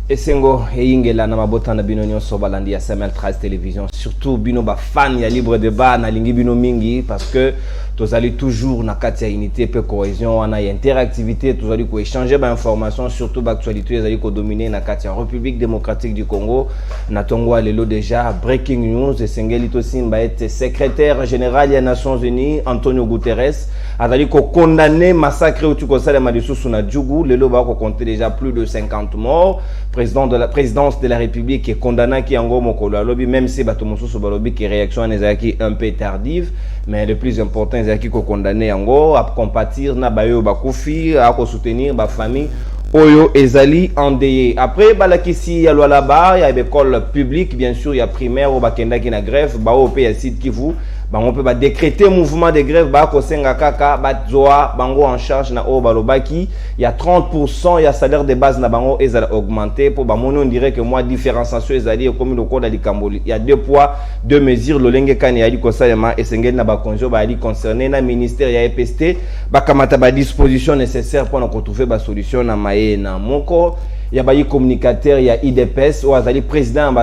Esengo eyingela na mabota na bino nyonso balandi ya Samuel Trace Télévision, surtout bino ba fan ya libre débat na lingi bino mingi parce que tozali toujours na kati ya unité pe cohésion wana ya interactivité, tozali ko échanger ba information surtout ba actualité ezali ko dominer na kati ya République démocratique du Congo. Na tongo lelo déjà breaking news esengeli to simba ete secrétaire général ya Nations Unies Antonio Guterres azali ko condamner massacre uti ko sala madisusu na Djougou. Lelo ba ko compter déjà plus de 50 morts. Président de la présidence de la République est condamné qui en gros mokolo lobby, même si batomosusu balobi qui réaction ezaki un peu tardive, mais le plus important ezaki ko condamné en gros à compatir na bayo bakufi à ko soutenir ba famille oyo ezali endeuillé. Après balakisi ya loi là-bas, il y a l'école publique bien sûr, il y a primaire au bakenda qui na grève ba au pays site Kivu. On peut décréter mouvement de grève ba ko senga kaka batzoa bango en charge na o balobaki il y a 30% il y a salaire de base na bango ezala augmenté pour ba mono on dirait que moi différenciation ezali comme le code ali kamboli il y a deux poids deux mesures lolenge kani ali ko salema esengeli na ba konjo ba ali concerné na ministère ya EPST ba kamata ba disposition nécessaire pour na ko trouver ba solution na maye na moko. Il y a des communicateurs, il y a IDPS, ou azali président,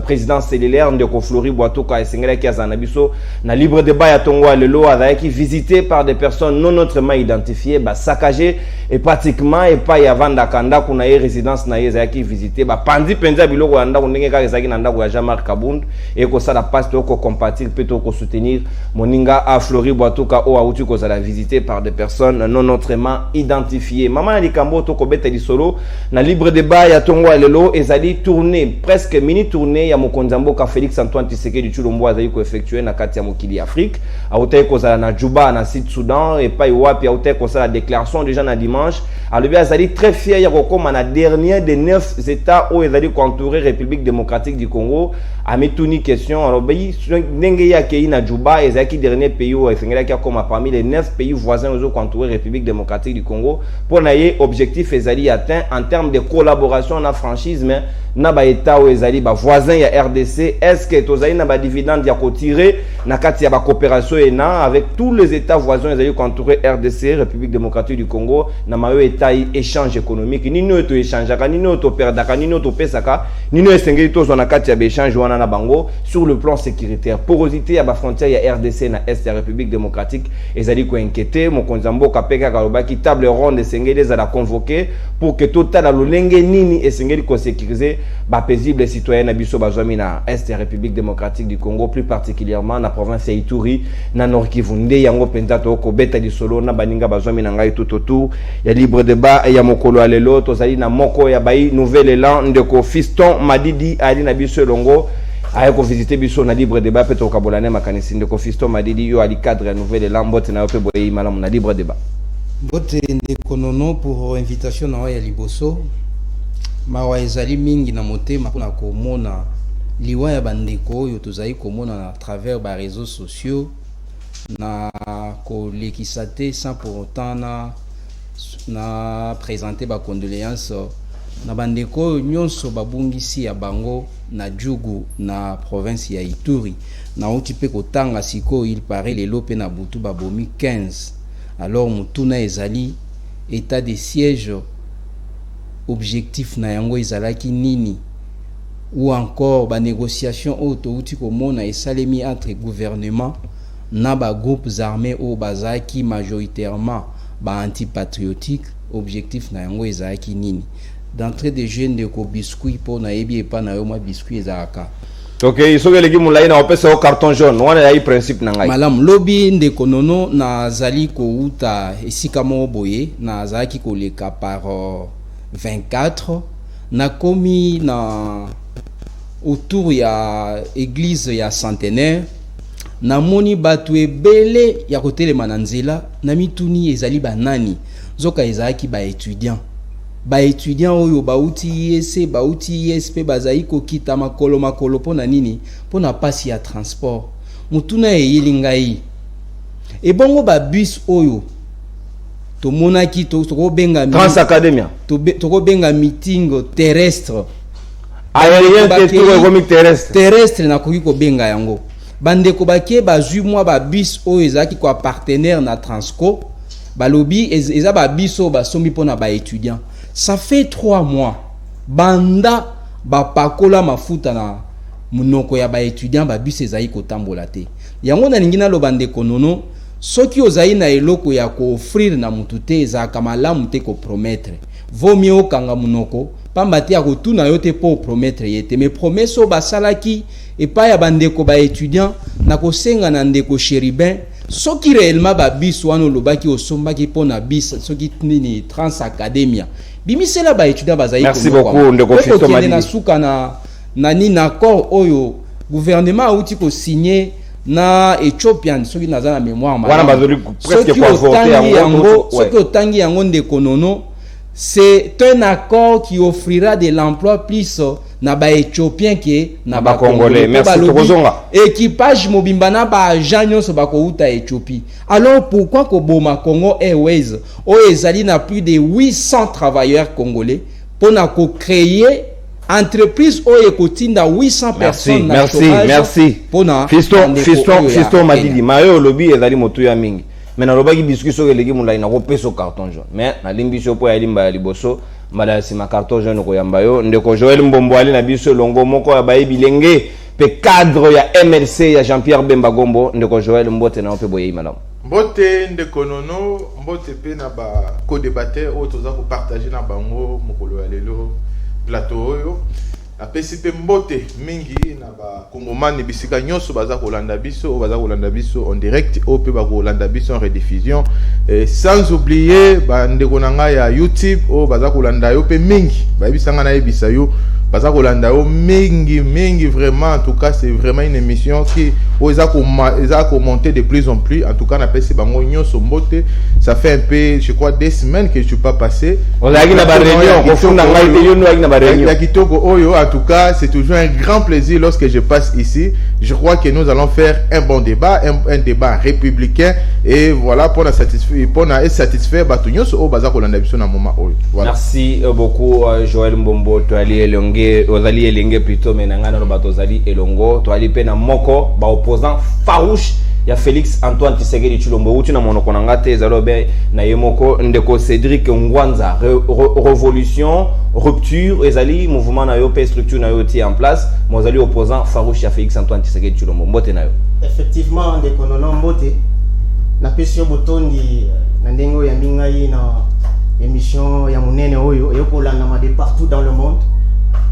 président cellulaire, ndeko Flori Boatoka et Sengela qui a zanabiso, na libre débat ya tongo lelo, azali qui visité par des personnes non autrement identifiées, saccagé et pratiquement et pas y avant d'akanda kuna y résidence na azali qui visité, pandi penza biloko anda kunenge ka ezaki nanda ko Jean-Marc Kabund et ko ça la passe to ko compatir peut ko soutenir moninga à Flori Boatoka o auti ko ça la visité par des personnes non autrement identifiées. Maman likambo to ko beta di solo na libre débat ya tongo lelo ezali tourner presque mini tournée ya mokonzambo ka Félix Antoine Tshisekedi Tshilombo azali ko effectuer na kati ya mokili Afrique autai ko za na Juba na Sud Soudan et pas wapi autai ko ça la déclaration déjà na dimanche alobi azali très fier ya kokoma na dernier des 9 états où ezali entourer République démocratique du Congo a mituni question alobi ndenge ya kei na Juba ezaki dernier pays où esengela kia koma parmi les 9 pays voisins aux entourer République démocratique du Congo pour naie objectif ezali atteint en termes de collaboration na franchise mais na ba état ou ezali ba voisin ya RDC. Est-ce que tozali na ba dividende ya ko tirer na kati ya ba coopération ena avec tous les états voisins ezali entourer RDC République démocratique du Congo na mayo état échange économique ni no to échange ka ni no to perdaka ni no to pesaka ni no esengeli to na kati ya ba échange wana na bango sur le plan sécuritaire. Porosité ya ba frontière ya RDC na est ya République démocratique ezali ko inquiéter mokonzambo kapeka kalobaki table ronde esengeli ezala convoquer pour que total lolenge nini esengeli ko sécuriser ba paisible citoyen na biso bazwami na est ya République démocratique du Congo, plus particulièrement na province ya Ituri na Nord Kivu. Nde yango penza to ko beta di solo na baninga bazwami na ngai tout autour ya libre débat ya mokolo alelo tozali na moko ya bai nouvel élan ndeko Fiston Madidi ali na biso longo aye ko visiter biso na libre débat pe to kabolane makanisi ndeko Fiston Madidi yo ali cadre ya nouvel élan mbote na yo pe boye malamu na libre débat bote ndeko nono pour invitation na ya liboso mawa ezali mingi na motema na komona liwa ya bandeko oyo tozali komona na travers ba réseaux sociaux na kolekisa te sans pour autant na présenter ba condoléances na bandeko nyonso babungisi ya bango na Djougou na province ya Ituri na otipe kotanga siko il paraît lelo pe na butu babomi 15. Alors mutuna ezali état de siège objectif na yango ezalaki nini ou encore ba négociation auto outi komona esalemi entre gouvernement na ba groupes armés au bazaki majoritairement ba antipatriotique objectif na yango ezalaki nini d'entrée de jeunes de ko biscuit pour na yebi epa na yo ma biscuit ezalaka. OK, isoge legi mulai na opesa au carton jaune wana ya principe na ngai malam lobby ndeko nono na zali ko uta esika mo boye na zaki ko leka par 24 na komi na autour ya église ya centenaire na moni batu ebele ya kotelema na nzela na mituni ezali banani zoka ezalaki ba étudiant oyo bauti IEC bauti ISP bazali kokita makolo pona nini pona pasi ya transport mutuna eyeli ngai ebongo ba bus oyo tomonaki tokobenga Trans Academia tokobenga meeting terrestre aérien terrestre na koki kobenga yango bandeko bakie bazwi mwa ba bus oyo ezalaki kwa partenaire na Transco balobi eza ba biso basombi pona ba étudiant. Ça fait 3 mois banda bapakola mafuta na munoko ya ba étudiant ba bus ezali kotambola te yango na lingina lo bande konono soki ozali na eloko ya ko offrir na mutu te ezaka malamu te ko promettre vaut mieux okanga munoko pamba te ya kotuna yo te po promettre yete mais promesse o basalaki epai ya bandeko ba étudiant na kosenga na ndeko Chéribin soki réellement ba bis wana lobaki osombaki pona bis soki nini Trans Academia bimisela ba étudiant bazali ko merci beaucoup ndeko Fisto Madidi na suka na nini accord oyo gouvernement outi ko signer na Ethiopian soki naza na mémoire wana bazoli presque pour voter yango soki otangi yango ndeko nono c'est un accord qui offrira de l'emploi plus na ba éthiopien que na ba congolais. Merci Tokozonga. Équipage mobimba na ba agent nyonso ba ko uta Éthiopie. Alors pourquoi ko boma Congo Airways o ezali na plus de 800 travailleurs congolais pour na ko créer entreprise o ekotinda 800 personnes na chômage. Merci. Fisto Madidi mayo lobi ezali motu ya mingi. Mais na lobaki biscuit so eleki mulai na kopeso carton jaune mais na limbiso po ya limba ya liboso mbala sima carton jaune ko yamba yo ndeko Joël Mbombo ali na biso longo moko ya bayi bilenge pe cadre ya MLC ya Jean-Pierre Bemba Gombo ndeko Joël Mbote na pe boye malamu Mbote ndeko nono mbote pe na ba co-débatteur o toza ko partager na bango mokolo ya lelo plateau oyo apesi pe mbote mingi na ba kongomani bisika nyonso baza kolanda biso en direct o pe ba kolanda biso en rediffusion sans oublier ba ndeko nanga ya YouTube o baza kolanda yo pe mingi ba bisanga na yebisa yo baza kolanda yo mingi vraiment en tout cas c'est vraiment une émission qui eza commenter de plus en plus en tout cas na pesi bango nyonso mbote ça fait un peu je crois 2 semaines que je suis pas passé on a na ba réunion ko funda ngai te yo no na ba réunion ya kitoko oyo en tout cas c'est toujours un grand plaisir lorsque je passe ici je crois que nous allons faire un bon débat un débat républicain et voilà pour être satisfait batu nyonso o baza kolanda biso na moment oyo voilà merci beaucoup Joël Mbombo to ali elonge ozali elenge plutôt mais nangana no bato ozali elongo to ali pe na moko ba opposant farouche ya Félix Antoine Tshisekedi Tshilombo uti na monoko nanga te ezalobe na yemoko ndeko Cédric Ngwanza révolution rupture ezali mouvement na yo pe structure na yo ti en place mozali opposant farouche ya Félix Antoine Tshisekedi Tshilombo mbote na yo effectivement ndeko nono mbote na pesio botondi na ndengo ya mingai na émission ya munene oyo ekolanda ma de partout dans le monde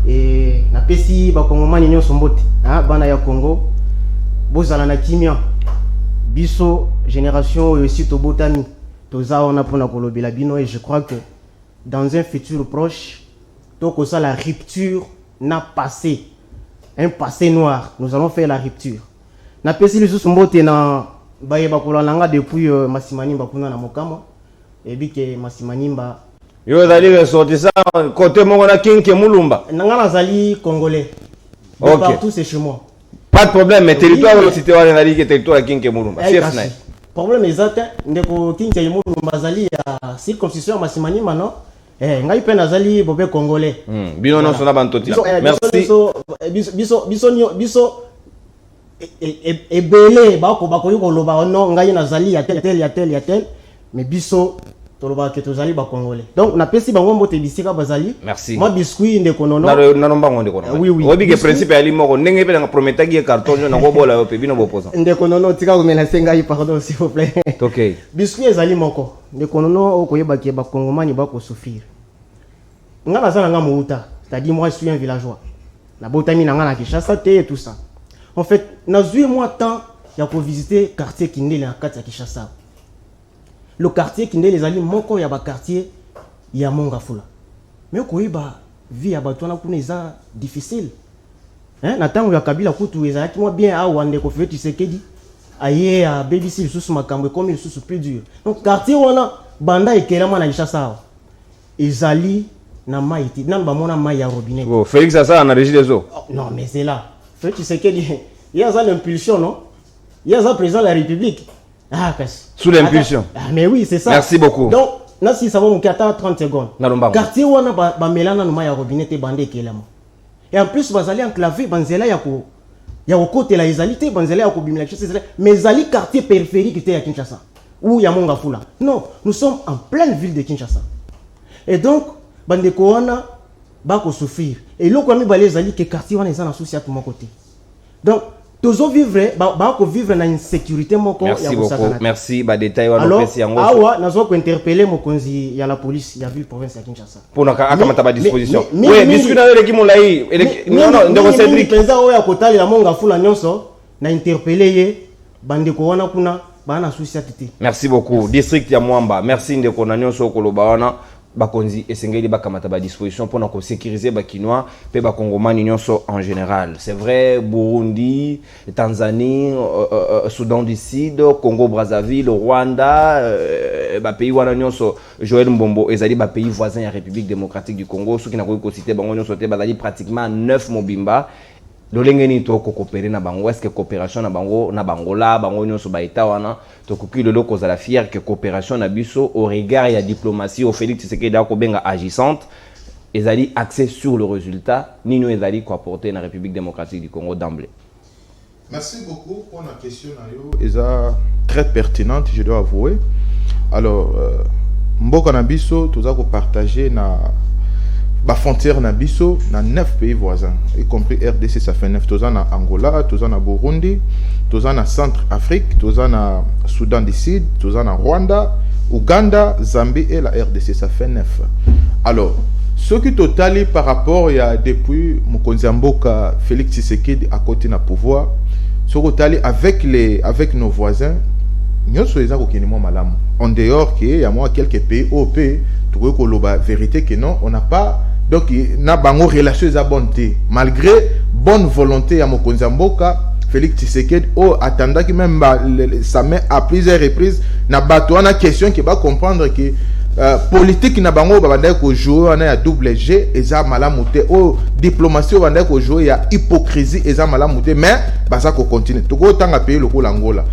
et na pesi ba kongomani nyonso mbote bana ya Congo bozala na kimia biso génération oyo si tobotani toza on a pona kolobela bino et je crois que dans un futur proche donc ça la rupture n'a passé un passé noir nous allons faire la rupture na pesi lisusu mbote na baye bakolanga depuis Masimanimba kuna na mokama et bike Masimanimba yo zali ressorti ça côté mongo na kinke mulumba nanga nazali congolais okay. Partout c'est chez moi pas de problème mais territoire le cité wa na ligue territoire kinke mulumba chef na problème exact ndeko kinke mulumba zali ya circoncision Masimanimba non ngai pe nazali bobe congolais bino non sona bantoti merci biso ebele bako yuko loba non ngai nazali ya tel mais biso toloba ke tozali ba congolais donc na pesi bango mbote bisika bazali merci moi biscuit ndeko nono na nomba ngonde kono oui obi ke principe ali moko ndenge pe na prometaki carton na ko bola yo pe bino bopoza ndeko nono tika ko mena senga yi pardon s'il vous plaît okay biscuit ezali moko ndeko nono okoyeba ke ba kongomani ba ko souffrir ngala zana nga mouta c'est-à-dire moi je suis un villageois na botami na nga na Kinshasa et tout ça en fait nazui moi temps ya ko visiter quartier Kindele na kati ya Kinshasa. Le quartier Kindele les alliés moko ya ba quartier ya Mongafula. Mais koyiba vie ya batwana kuna eza difficile. Na tango ya Kabila kutu ezalaki moi bien a wande ko fait Tshisekedi aye a BBC sous makambo comme sous plus dur. Donc quartier wana banda ekelama na Kinshasa. Ezali na maïti nan ba mona mai ya robinet. Oh Félix ça na régie des eaux. Non mais c'est là. Fait Tshisekedi il y a ça l'impulsion non? Il y a ça président de la République. Sous l'impulsion. Mais oui, c'est ça. Merci beaucoup. Donc, là, si ça va, on attend 30 secondes. Quartier où on a mélana no ya robinet et bandé kelama. Et en plus, vous allez enclaver banzela yako. Ya au côté la izalité banzela yako bimela mais zali quartier périphérique était à Kinshasa ou ya Mongafula. Non, nous sommes en pleine ville de Kinshasa. Et donc, bandeko wana bako souffrir et loko ami balé zali que quartier wana ezana souci à tout mon côté donc tozo vivre bako vivre na insécurité moko ya beaucoup merci ba détail wana alors pesi yango awa nazo ko interpeller mokonzi ya la police ya ville province ya Kinshasa pour na akamata ba disposition oui discute na eleki molai non ndeko Cédric penza oya kotali la monga fula nyonso na interpeller ye bandeko wana kuna bana souci tete. Merci beaucoup district ya Mwamba merci ndeko na nyonso koloba wana bakonzi esengeli bakamata ba disposition pour na ko sécuriser ba kinois pe ba congomani nyonso en général. C'est vrai Burundi, Tanzanie, Soudan du Sud, Congo Brazzaville, Rwanda, ba pays wana nyonso Joël Mbombo ezali ba pays voisins ya République démocratique du Congo soki na ko citer bango nyonso te bazali pratiquement 9 mobimba. Lolengeni to ko coopérer na bango est-ce que coopération na bango na bangola bango nyonso ba eta wana to koki lelo ko zala fier que coopération na biso au regard ya diplomatie au Félix Tshisekedi ko benga agissante ezali axé sur le résultat nino ezali ko apporter na République démocratique du Congo d'emblée. Merci beaucoup pour la question eza très pertinente je dois avouer. Alors mboka na biso toza ko partager na la frontière na biso na 9 pays voisins y compris RDC ça fait 9 toza na Angola toza na Burundi toza na Centrafrique toza na Soudan du Sud toza na Rwanda Ouganda Zambie et la RDC ça fait 9 alors ce qui totali par rapport ya depuis mokonzi mboka Félix Tshisekedi à côté na pouvoir ce qui totali avec nos voisins nyonso eza ko kinimo malamu en dehors qu'il y a moi quelques pays OP trouver ko loba vérité que non on n'a pas donc na bango relation eza bonne malgré bonne volonté ya mokonzi mboka Félix Tshisekedi attendant que même ça met à plusieurs reprises na bato na question qui va comprendre que politique na bango babanda ko jouer na ya double G eza malamu te diplomatie babanda ko jouer ya hypocrisie eza malamu te mais baza ko continuer to ko tanga pays loko l'Angola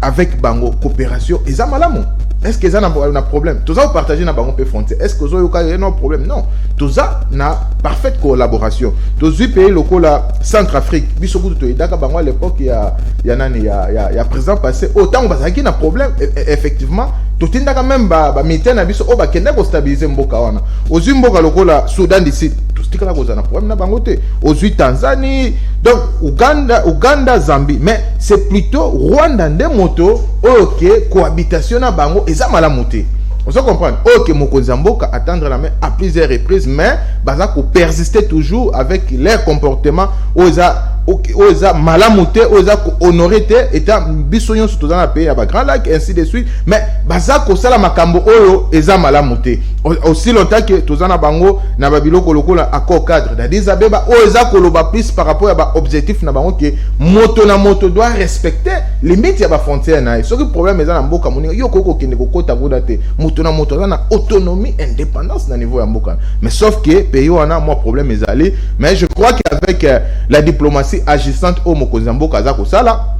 avec bango coopération eza malamu. Est-ce que ça n'a un problème? Tout ça vous partagez dans bango frontière. Est-ce que vous avez un problème? Non. Tout ça n'a parfaite collaboration. Tous les pays locaux là, Centrafrique, biso tout daka bango à l'époque il y a président passé autant on va qui n'a problème effectivement. Tout le monde même militaire na biso ba kenda ko stabiliser mboka wana. Aux mboka locaux là Soudan du Sud, tout ce qui là cause na problème na bango te. Aux Tanzanie, donc Ouganda, Zambie, mais c'est plutôt Rwanda ndemoto OK cohabitation na bango eza malamu te. On se comprend. OK mokonzi mboka attendre la main à plusieurs reprises mais baza ko persister toujours avec leur comportement oza malamu te oza ko honorer te eta biso nyonso toza na pays ya ba Grand Lac ainsi de suite mais baza ko sala makambo oyo eza malamu te aussi longtemps que toza na bango na babiloko lokola accord cadre d'Addis Abeba oza ko loba plus par rapport à ba objectif na bango que moto na moto doit respecter limite ya ba frontière na ce que problème eza na mboka moninga yo koko kende ko kota goda te moto na moto na autonomie indépendance na niveau ya mboka mais sauf que pays wana moi problème ezali mais je crois qu'avec la diplomatie agissante au mokonzi mboka za ko sala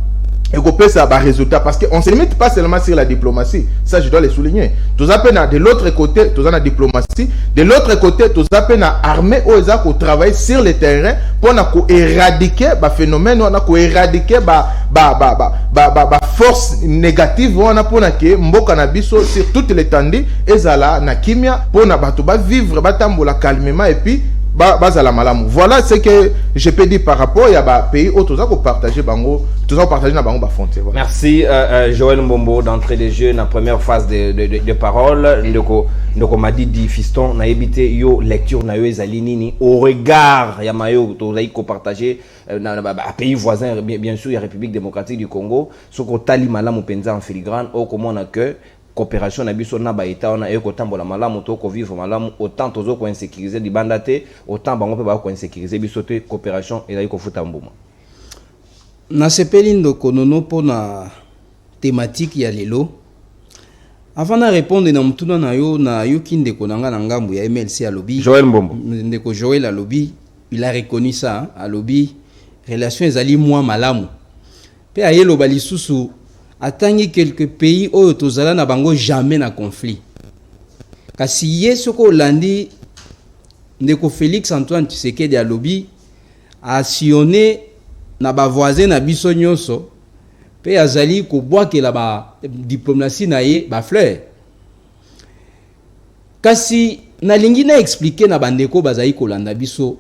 et qu'on peut ça un résultat parce qu'on ne se limite pas seulement sur la diplomatie, ça je dois le souligner. Tout à peine de l'autre côté, tout à la diplomatie, de l'autre côté, tout à peine armée aux gens qui travaillent sur le terrain pour éradiquer les phénomènes, pour éradiquer les forces négatives, on a pour que mboka na biso sur toute l'étendue et ça na kimia pour na bato ba vivre batambola calmement et puis bazala malamu. Voilà ce que je peux dire par rapport à pays où tout ça partager bango, tout ça partager na bango ba frontière. Voilà. Merci Joël Mbombo d'entrée des jeux na première phase de parole ndoko m'a dit fiston na ebité yo lecture na yo ezali nini au regard ya mayo to zai ko partager na pays voisins bien sûr la République démocratique du Congo soko tali malamu penza en filigrane au comment on a que coopération na biso na ba eta on a eko tambola malamu to ko vivre malamu autant tozo ko insécuriser di bandate autant bango pe ba ko insécuriser biso te coopération et ko futa mbuma na sepeli ndoko nono pona thématique ya lelo avant de répondre na mutuna na yo kinde ko nanga na ngambu ya MLC à lobby Joël Mbombo ndeko Joël à lobby il a reconnu ça à lobby relation ezali moi malamu pe ayelo balisusu atangi quelques pays oyo tozala na bango jamais na conflit kasi yeso ko landi ndeko Félix Antoine Tshisekedi à lobby a sillonné na ba voisin na biso nyonso pe azali ko bwakela ba diplomatie na ye ba fleur kasi nalingi na expliquer na bandeko bazali kolanda biso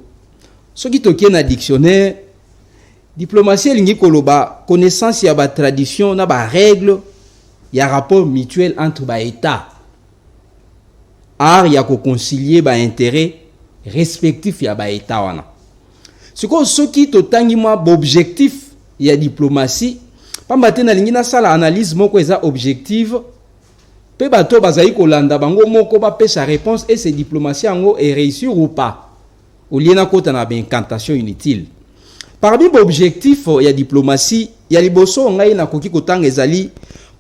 soki tokie na dictionnaire diplomatie lingi koloba connaissance ya ba tradition na ba règle ya rapport mutuel entre ba état art ya ko concilier ba intérêt respectif ya ba état wana siko soki totangi mwa objectif ya diplomatie pamba te nalingi na sala analyse moko eza objective pe bato bazali kolanda bango moko ba pesa réponse et ces diplomatie yango est réussir ou pas au lieu na kota na incantation inutile parmi l'objectif ya diplomatie ya liboso ngai na koki kotanga ezali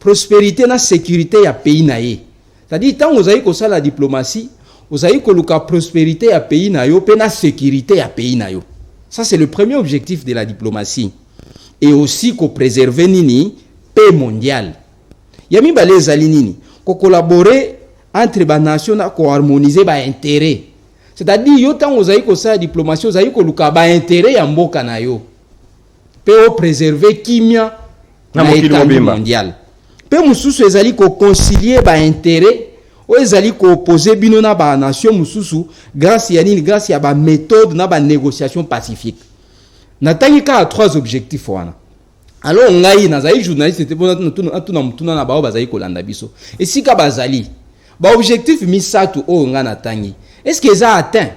prospérité na sécurité ya pays na ye c'est-à-dire tant ozali kosala la diplomatie ozali koluka prospérité ya pays na yo pe na sécurité ya pays na yo ça c'est le premier objectif de la diplomatie et aussi ko préserver nini paix mondiale ya mibale ezali nini ko collaborer entre ba nations na ko harmoniser ba intérêt c'est-à-dire yo tant ozali kosala diplomatie ozali koluka ba intérêt ya mboka na yo pe o préserver kimia na étendue mondiale pe mususu ezali ko concilier ba intérêt o ezali ko opposer bino na ba nation mususu grâce ya nini grâce ya ba méthode na ba négociation pacifique natangi ka 3 objectifs wana alors ngai nazali journaliste te bona tuna na bao bazali kolanda biso esika bazali ba objectif misatu o nga natangi est-ce que ça atteint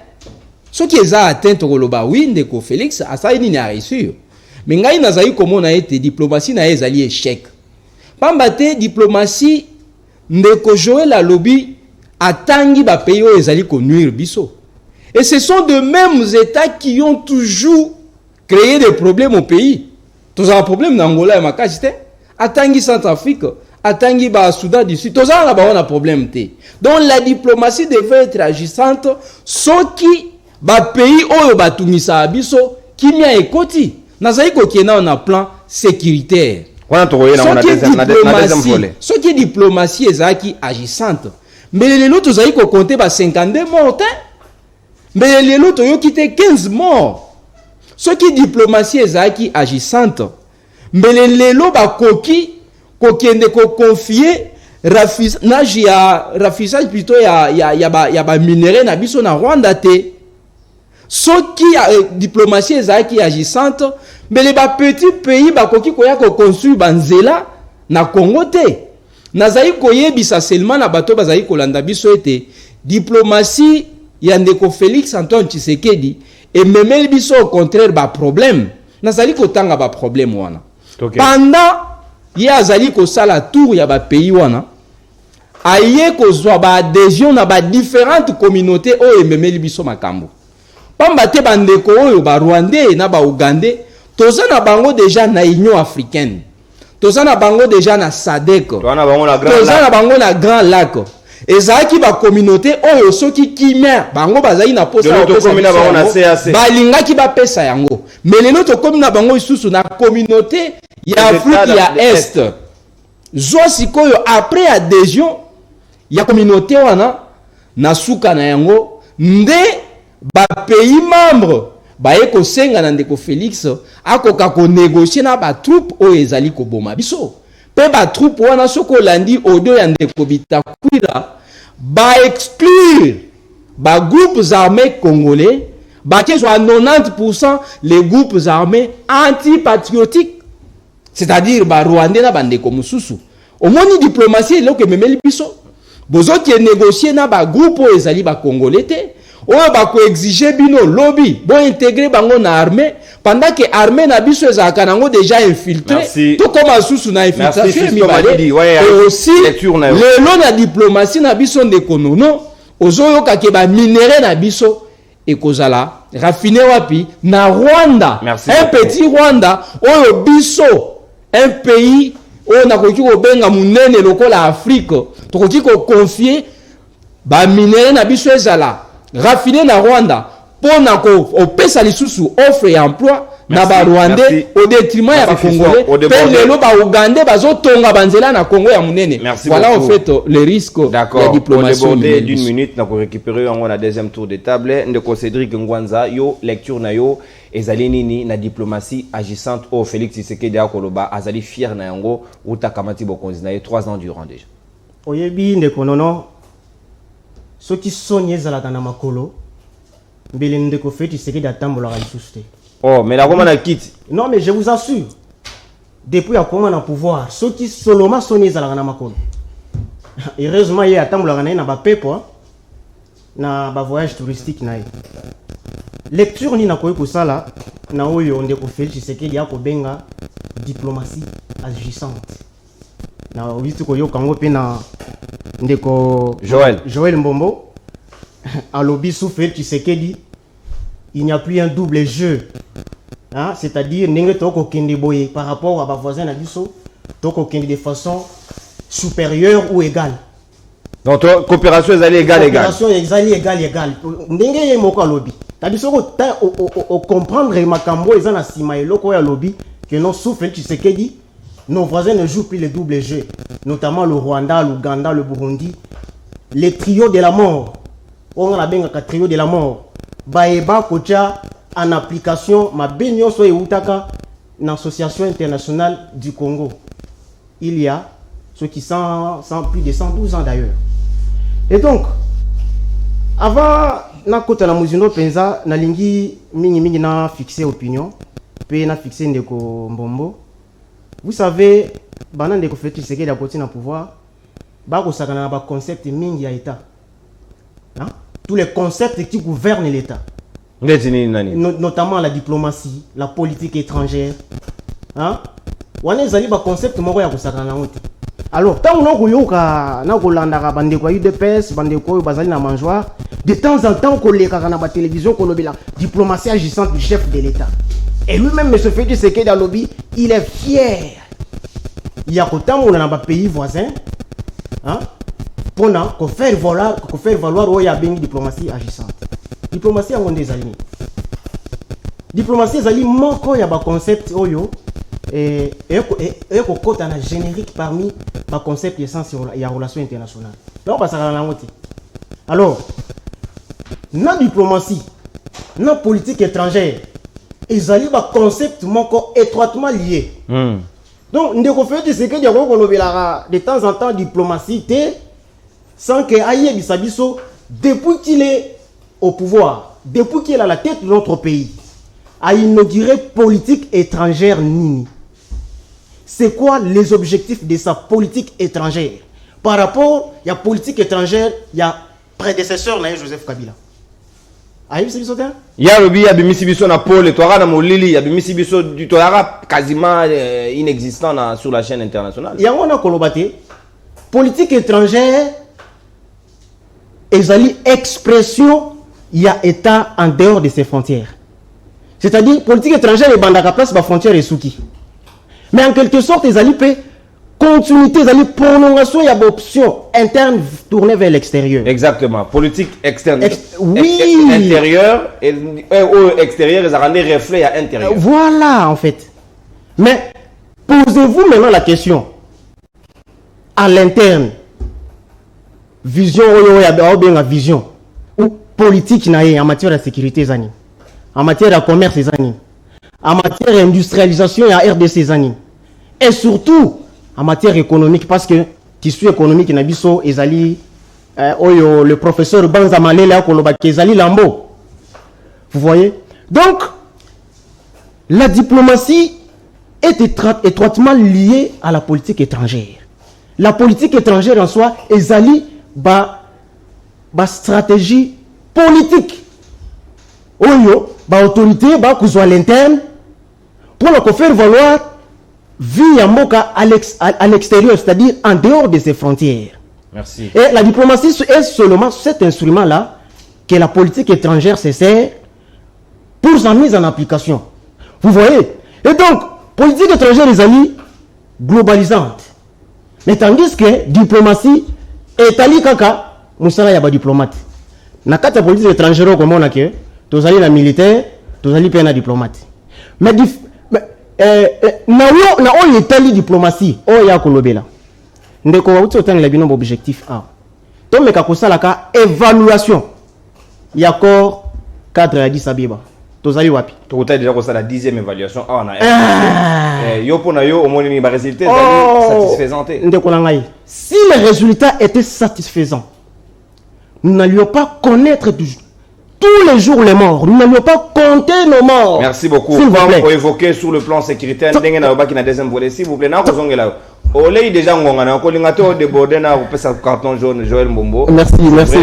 ce qui est atteint to koloba oui ndeko Félix asali nini a réussir mais ngai nazali komona ete diplomatie na ezali échec pamba te diplomatie ndeko Joël Alobi atangi ba pays o ezali ko nuire biso et ce sont de mêmes états qui ont toujours créé des problèmes au pays tous un problème na Angola et makasi te atangi Centrafrique atangi ba Soudan du Sud tous na ba on a problème te donc la diplomatie devait être agissante soki ba pays oyo batumisa biso kimia ekoti nazali ko kena on a plan sécuritaire soki diplomatie ezaki agissante mais lelo tozali ko compter ba 52 morts mais lelo toyoki te 15 morts soki diplomatie ezaki agissante mais lelo bakoki kokende ko confier rafisage plutôt ya ba minerais na biso na Rwanda te soki diplomatie ezaki agissante mais les petits pays bakoki koya ko construire banzela na Congo te nazali koyebisa seulement na bato bazali kolanda biso ete diplomatie ya ndeko Félix Antoine Tshisekedi et même biso au contraire ba problème nazali kotanga ba problème wana okay. Pendant ya azali ko sala tour ya ba pays wana aye ko zwa ba adhésion na ba différentes communautés o ememeli biso makambo pamba te bandeko oyo ba Rwandais na ba Ougandais toza na bango déjà na Union africaine toza na bango déjà na SADC toza na bango na Grand Lac ezaki ba communauté oyo soki kimia bango bazali na posa balingaki ba pesa yango mais lelo to komi na bango isusu na communauté ya Afrique ya Est zo sikoyo après adhésion ya communauté wana na suka na yango nde ba pays membre baye ko senga na ndeko Félix akoka ko négocier na ba troupe oyo ezali ko boma biso pe ba troupe wana soko landi audio ya ndeko Bitakwira ba exclure ba groupes armés congolais ba que soit 90% les groupes armés anti-patriotiques c'est-à-dire ba Rwandais na bandeko mususu omoni diplomatie loko memeli biso bozo ki négocier na ba groupe ezali ba congolais te oyo ba ko exiger bino lobby bon intégrer bango na armée pendant que armée na biso ezaka nango déjà infiltré to comme asusu na infiltration et aussi le na diplomatie na biso ndeko nono ozoyo ka ke ba minerais na biso ekozala raffiné wapi na Rwanda. Merci un beaucoup. Petit Rwanda oyo biso un pays oyo nakoki ko benga munene lokola Afrique tokoki ko confier ba minerais na biso ezala raffiné na Rwanda pona ko opesa lisusu offre ya emploi na ba Rwandais au détriment ya ba Congolais pe lelo ba Ougandais bazotonga banzela na Congo ya munene. Voilà en fait le risque de diplomatie. On déborde d'une minute na ko récupérer on a deuxième tour de table ndeko Cédric Ngwanza yo lecture na yo ezali nini na diplomatie agissante au Félix Tshisekedi akoloba azali fier na yango uta kamati bokonzi na 3 ans durant déjà. Oyebi ndeko nono ceux qui sont ezalaka na makolo mbele ndeko fait Tshisekedi atambolaka lisusu te. Oh, mais la comment a quitte? Non, mais je vous assure, depuis à comment on pouvoir, ceux qui seulement sont ezalaka na makolo. Heureusement, il y a atambolaka na ba pepo na ba voyage touristique na. Lecture ni na koyi kosala na oyo ndeko Félix Tshisekedi ya kobenga diplomatie agissante. Na obitu koyo kango pe na ndeko Joël Mbombo alobi sous Félix Tshisekedi, il n'y a plus un double jeu. Hein? C'est-à-dire ndenge toko kende boye par rapport à ba voisin na biso, toko kende de façon supérieure ou égale. Donc coopération est égale. Coopération égale. Ndenge ye moko alobi. Tabi soko ta o comprendre makambo eza na sima eloko ya lobi que non sous Félix Tshisekedi, nos voisins ne jouent plus le double jeu, notamment le Rwanda, l'Ouganda, le Burundi, les trios de la mort. On a bien un trio de la mort. Baeba kocha en application ma benyo so eutaka l'association internationale du Congo. Il y a ceux qui sont plus de 112 ans d'ailleurs. Et donc avant na kota na muzino penza na lingi mingi na fixer opinion pe na fixer ndeko Mbombo. Vous savez bana ndeko Félix Tshisekedi a côté na pouvoir ba ko sakana ba concept mingi ya état. Hein? Tous les concepts qui gouvernent l'État. Notamment la diplomatie, la politique étrangère. Hein? Wane zali ba concept moko ya kusakana na wote. Alors, tant qu'on yoka na kolandaka bande ko UDPS, bande ko bazali na mangeoire, de temps en temps ko leka na ba télévision ko lobela diplomatie agissante du chef de l'État. Et lui-même M. Félix Tshisekedi a lobby, il est fier. Il y a autant on a ba pays voisins. Hein? Pour faire valoir où il y a bien diplomatie agissante. Diplomatie en des amis. Diplomatie des amis, manque y a un concept oyo et côté un générique parmi les concepts essentiels et la relation internationale. Là on passe à la moitié. Alors, dans diplomatie, dans politique étrangère, ils ont un concept étroitement lié. Donc, on fait de ce que de temps en temps diplomatie sans que Aïe Bissabiso, depuis qu'il est au pouvoir, depuis qu'il est à la tête de notre pays, a inauguré politique étrangère Nini. C'est quoi les objectifs de sa politique étrangère? Par rapport à la politique étrangère, il y a prédécesseur Joseph Kabila. Aïe Bissabiso, il y a le bi ya bimisibiso na Paul et toi na Molili, ya bimisibiso du toyara quasiment inexistant sur la chaîne internationale. Il y a un kolobate politique étrangère. Ezali expression, il y a État en dehors de ses frontières. C'est-à-dire, politique étrangère et bandaka place ma frontière et souki. Mais en quelque sorte, Ezali peut continuité, Ezali prolongation, il y a une option interne tournée vers l'extérieur. Exactement. Politique externe. Oui. Intérieur et extérieur, ils ont des reflets à intérieur. Voilà, en fait. Mais posez-vous maintenant la question. À l'interne. Vision ou vision ou politique en matière de sécurité en matière de commerce en matière d'industrialisation et RDC et surtout en matière économique parce que tissu économique nabiso ezali le professeur Banza Malela kolobaki ezali lambo. Vous voyez? Donc la diplomatie est étroitement liée à la politique étrangère. La politique étrangère en soi ezali ba stratégie politique oyo ba autorité ba kuzwa l'interne pour faire valoir vie ya mboka à l'extérieur, c'est-à-dire en dehors de ses frontières. Merci. Et la diplomatie est seulement cet instrument là que la politique étrangère se sert pour sa mise en application. Vous voyez? Et donc politique étrangère les amis globalisante, mais tandis que diplomatie Etali kaka musala ya ba diplomate. Na kati ya politique étrangère comme on a que tozali na militaire, tozali pe na diplomate. Mais na o etali diplomatie o ya kolobela. Ndeko wa utotanga la binombo objectif A. To meka kosala ka évaluation. Ya accord cadre ya Addis Abeba. Tozali wapi? Tokota déjà ko la 10e évaluation on a yo pona yo au moins ni ba résultat satisfaisant. Ndeko na ngai. Si les résultats étaient satisfaisants, nous n'allions pas connaître tous les jours les morts. Nous n'allions pas compter nos morts. Merci beaucoup. S'il vous plaît. Pour évoquer sur le plan sécuritaire, deuxième volet, s'il vous plaît. Olé déjà ngongana ko lingato de bordena ko pesa carton jaune Joël Mbombo. Merci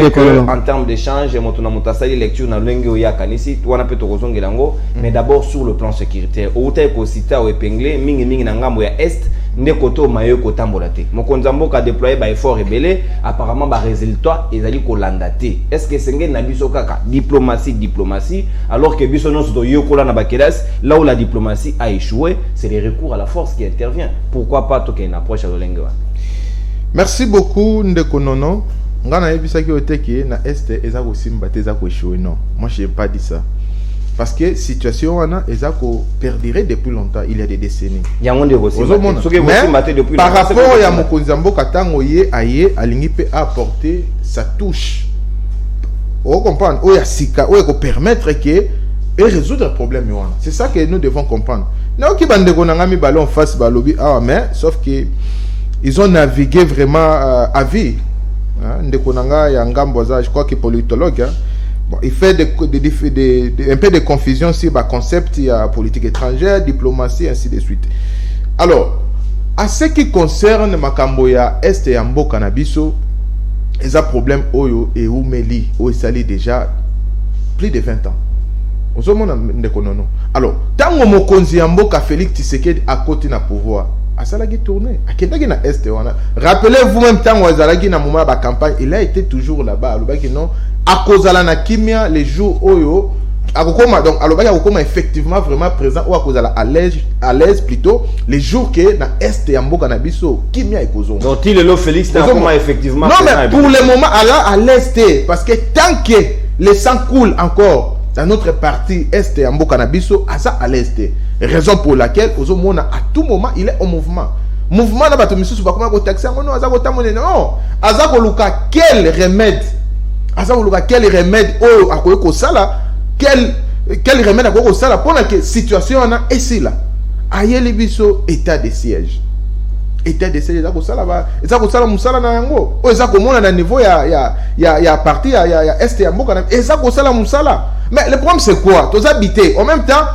les colonels. En termes d'échange, motuna mutasali lecture na lenge oya kanisi wana pe to kozongela ngo, mais d'abord sur le plan sécuritaire. Outa ko cita o épinglé mingi na ngambo ya est ndekoto mayo ko tambola te. Mokonza mboka déployer ba effort rebelle, apparemment ba résultat ezali ko landa te. Est-ce que senge na biso kaka diplomatie alors que biso non so yokola na bakelas là où la diplomatie a échoué, c'est les recours à la force qui intervient. Pourquoi pas toke na approche à l'olenge wa. Merci beaucoup ndeko nono. Ngana yebisa ki oteki na este eza ko simba te eza ko échouer non. Moi je n'ai pas dit ça. Parce que situation wana eza ko perdurer depuis longtemps, il y a des décennies. Yangonde aussi. Mais par rapport à mokonzi mboka tango ye aye alingi pe apporter sa touche. On comprend, o ya sika, o ya ko permettre que et résoudre le problème wana. C'est ça que nous devons comprendre. Non ki bande ko nanga mi ballon face balobi ah mais sauf que ils ont navigué vraiment à vie. Ndeko nanga ya ngambo za, je crois que politologue hein. Bon, il fait un peu de confusion sur le concept, il y a politique étrangère, diplomatie, ainsi de suite. Alors, à ce qui concerne Makamboya Est et Ambo Cannabiso, il y a un problème Oyo et Oumeli, où il déjà plus de 20 ans. Alors, tant que Mokonzi Ambo ka Félix Tshisekedi à côté na pouvoir, à ça la tourné. À Kendagi na Est, rappelez-vous même tant que Zalagi na moment de la campagne, il a été toujours là-bas. Le non. À cause de la kimia, les jours oyo, donc alors il effectivement vraiment présent ou à cause de la à l'aise plutôt les jours que na est et ambo canabiso kimia et cause. Donc il est là Félix n'a comment effectivement. Non mais pour le moment à l'est parce que tant que le sang coule encore dans notre partie est et ambo canabiso à ça à l'est. Raison pour laquelle aux hommes à tout moment il est en mouvement. Mouvement na bato misusu ba comment ko taxer non azako tamone non azako luka quel remède quel remède oh à quoi sala quel remède à quoi sala pour que situation na ici là ayeli biso état de siège za ko sala ba za ko sala musala na yango o za ko mona na niveau ya parti ya est ya mboka na za ko sala musala mais le problème c'est quoi tous habiter en même temps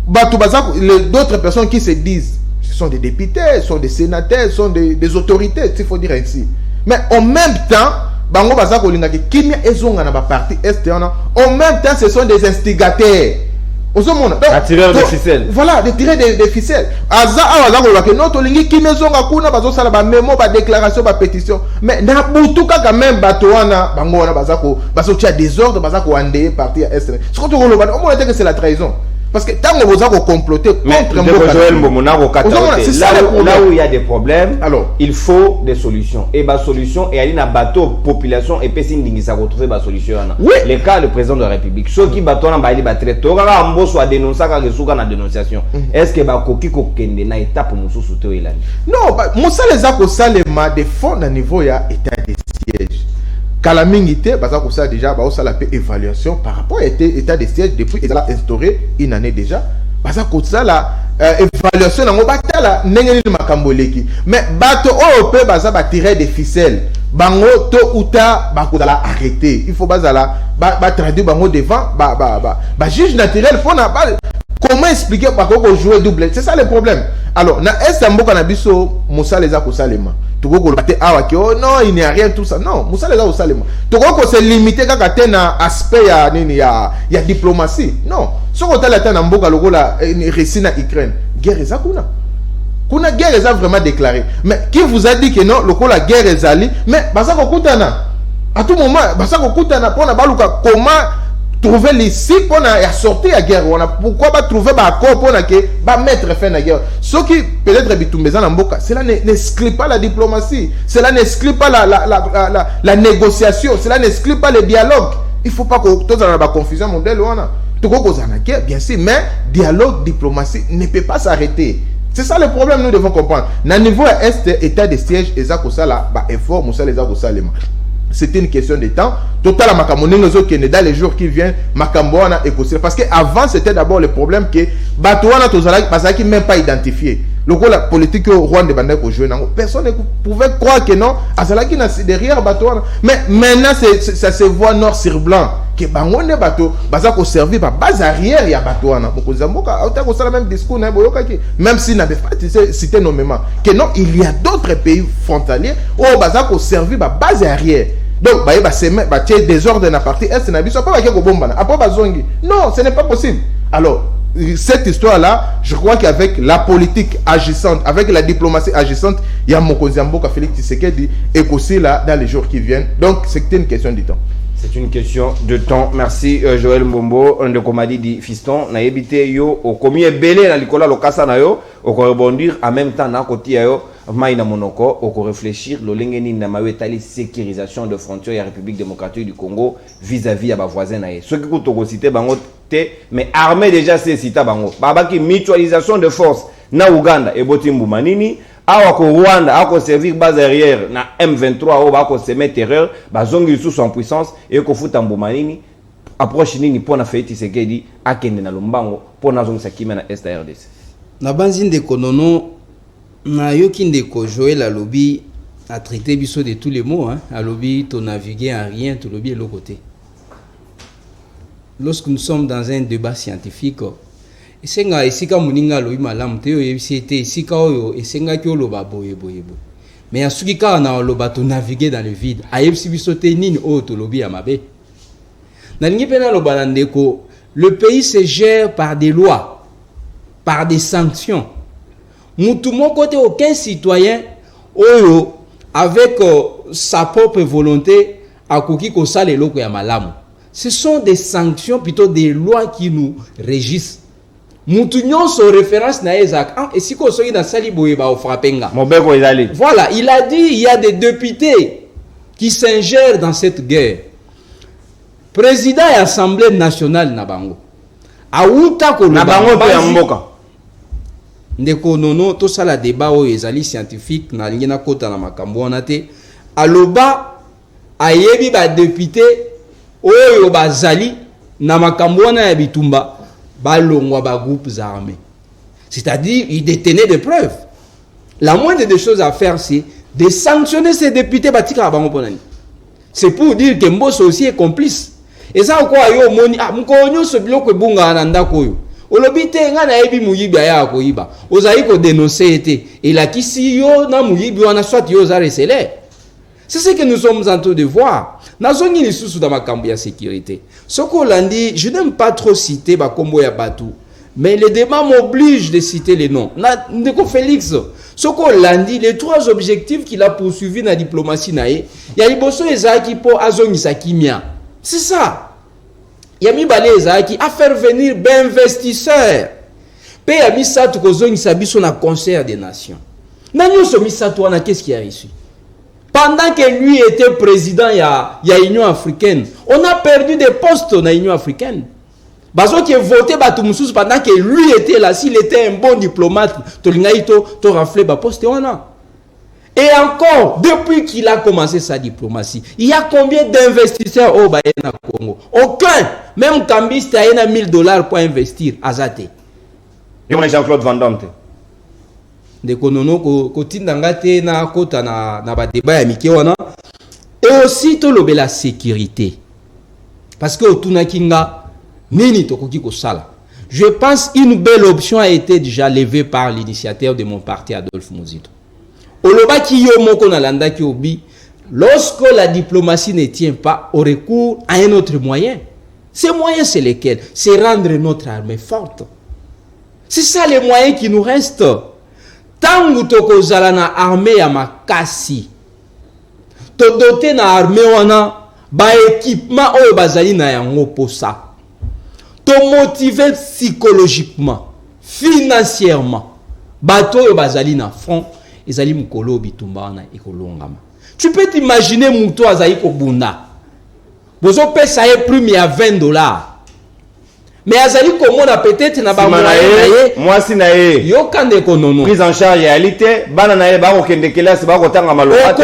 bato bazako d'autres personnes qui se disent ce sont des députés, sont des sénateurs, sont des autorités, il faut dire ainsi. Mais en même temps, bango bazako lingaki kimia ezonga na ba parti est en même temps ce sont des instigateurs. Tireurs de ficelles. Voilà, des tireurs de ficelles. Aza awazako laki no to lingi kimia ezonga kuna bazo sala ba memo ba déclaration ba pétition. Mais na butuka quand même bato wana bango wana bazako tia désordre bazako ande parti est. Ce qu'on te roloba, on m'a dit que c'est la trahison. Parce que tant que vous avez comploté contre là où il y a des problèmes, alors il faut des solutions. Et la solution, et il y a un bateau population et personne qui s'est retrouvé la solution. Oui. Le cas le président de la République, ceux qui battent en bas, ils battent très tôt. Quand on soit dénoncé, quand on soit dénonciation, est-ce que Bakoki Kokende na étape pour nous soutenir? Non, Moussa les a salema de fonds à niveau ya état de siège. Calamité, parce que ça déjà, ça la évaluation par rapport à l'état de siège depuis qu'il a instauré une année déjà. Parce que ça la évaluation, on va la n'engagez makamboleki. Mais bateau au peut va tirer des ficelles. Bango to uta bakudala arrêter. Il faut bazala traduire bango devant juge naturel faut na comment expliquer qu'on jouer double. C'est ça le problème. Alors na est mboka na biso Moussa les a ko salema. Oh non, il n'y a rien tout ça. Non, Moussa les a au salema. Toko se limiter kaka tena aspect ya diplomatie. Non. Ce qu'on t'a tena mboka lokola récit na Ukraine. Guerre eza kuna. Kuna guerre eza vraiment déclaré. Mais qui vous a dit que non, lokola guerre ezali, mais basa ko kutana. À tout moment, basa ko kutana pona baluka comment trouver l'ici pour sortir la guerre. Pourquoi pas trouver un accord pour mettre fin à la guerre? Ce qui peut-être cela n'exclut pas la diplomatie, cela n'exclut pas la négociation, cela n'exclut pas le dialogue. Il ne faut pas que tout la confusion mondiale. Bien sûr, mais dialogue, diplomatie ne peut pas s'arrêter. C'est ça le problème, nous devons comprendre. Dans le niveau est, état de siège, effort, c'était une question de temps. Total à Makamone, dans les jours qui viennent, Makamboana est possible. Parce qu'avant, c'était d'abord le problème que Batouana Tozala, parce qu'ils même pas identifié. Le coup la politique au Rwanda bandait pour jouer nango. Personne ne pouvait croire que non. Azalaki na derrière bateau. Mais maintenant ça se voit noir sur blanc que bango ne bateau baza ko servir ba base arrière ya bateau wana. Beaucoup zamboka autant que ça le même discours na boyoka ki même si n'avait pas cité nommément que non il y a d'autres pays frontaliers où baza ko servir ba base arrière. Donc ba se met ba tirer désordre na partie est na biso pas ba ko bomba na après bazongi. Non, ce n'est pas possible. Alors cette histoire-là, je crois qu'avec la politique agissante, avec la diplomatie agissante, il y a Mokonzi Mboka Félix Tshisekedi et aussi là dans les jours qui viennent. Donc c'était une question du temps. C'est une question de temps. Merci Joël Mbombo, un de Komadi dit fiston. Na yebite yo au commis belé na likola lokasa na yo, au rebondir en même temps na koti yo maïna monoko, au réfléchir le lengeni na mawetali sécurisation de frontières ya République démocratique du Congo vis-à-vis à ba voisin na ye. Ce qui coûte au cité bango mais armée déjà c'est cita bango. Babaki mutualisation de force na Uganda et botimbu manini. Awa ko Rwanda ako servir base arrière na M23 o ba ko semer terreur bazongi sous son puissance et ko futa mbumanini approche nini pona Félix Tshisekedi akende na lombango pona zongi sakima na Est RDC na banzi ndeko nono na yoki ndeko Joël alobi a traité biso de tous les mots hein alobi to naviguer en rien to lobi l'autre côté. Lorsque nous sommes dans un débat scientifique esenga esika muninga loyi malamu te oyo yebisite esika oyo esenga ki oloba boye mais asuki kaka na oloba to naviguer dans le vide ayebisi biso te nini oyo tolobi ya mabe nalingi mpe naloba na ndeko le pays se gère par des lois par des sanctions mutu moko te aucun citoyen oyo avec sa propre volonté akoki kosala eloko ya malamu. Ce sont des sanctions plutôt des lois qui nous régissent. Moutounion son référence na Isaac. Et si qu'on soit dans Saliboye ba ofrapenga. Voilà, il a dit il y a des députés qui s'ingèrent dans cette guerre. Président et Assemblée nationale na bango. Aouta ko na bango pe mboka. Ndeko nono to sala débat o ezali scientifique na lingina kota na makambo wana te. Aloba ayebi ba député oyo bazali na makambo wana ya bitumba. Balongwa ba groupes armés. C'est-à-dire, il détenait des preuves. La moindre des choses à faire, c'est de sanctionner ces députés. C'est pour dire que Mbosso aussi est complice. Et ça, quoi, yo moni, mkonyo se bloque bunga ananda koyo. Olobite nga na ebi muyibi aya koyiba. Ozayi ko dénoncer été. Et la kisi yo na muyibi wana soit yo za recélé. C'est ce que nous sommes en train de voir. Nazongi ni sous dans ma cambia sécurité. Soko Landi, je n'aime pas trop citer Bakombo ya Batou, mais le débat m'oblige de citer les noms. Ndeko Félix, Soko Landi, les trois objectifs qu'il a poursuivis dans la diplomatie nae, ya liboso ezaki po azongi sakimia. C'est ça. Yami bale ezaki à faire venir ben investisseurs. Pe yami sa to kozongi sabiso na concert des nations. Nanyo so misato wana qu'est-ce qui a reçu? Pendant que lui était président, il y a l'Union africaine. On a perdu des postes dans l'Union africaine. Bazo qui est voté Batumoussous pendant que lui était là, s'il était un bon diplomate, to raflé ba poste wana. Et encore, depuis qu'il a commencé sa diplomatie, il y a combien d'investisseurs au Bayena Congo? Aucun. Même Kambiste a $1000 pour investir. Azate. Et on est Jean-Claude Van Damme. De konono kotinda te na kota na ba débat ya mike wana et aussi to lobe la sécurité parce que otuna kinga nini tokoki ko sala. Je pense une belle option a été déjà levée par l'initiateur de mon parti Adolphe Muzito. Oloba ki yo moko na landa ki obi lorsque la diplomatie ne tient pas au recours à un autre moyen. Ces moyens c'est lesquels? C'est rendre notre armée forte. C'est ça les moyens qui nous restent. Tangu toko zala na armée ya makasi to doté na armée wana ba équipement oyo bazali na yango posa to motiver psychologiquement financièrement bato oyo bazali na front ezali mukolo bitumba wana ekolongama. Tu peux t'imaginer muto azali ko bunda bozo pesa ye prime ya $20 mais azali komona peut-être na ba moi si na ye yo kande konono prise en charge réalité bana na ye ba ko kende classe ba ko tanga maloba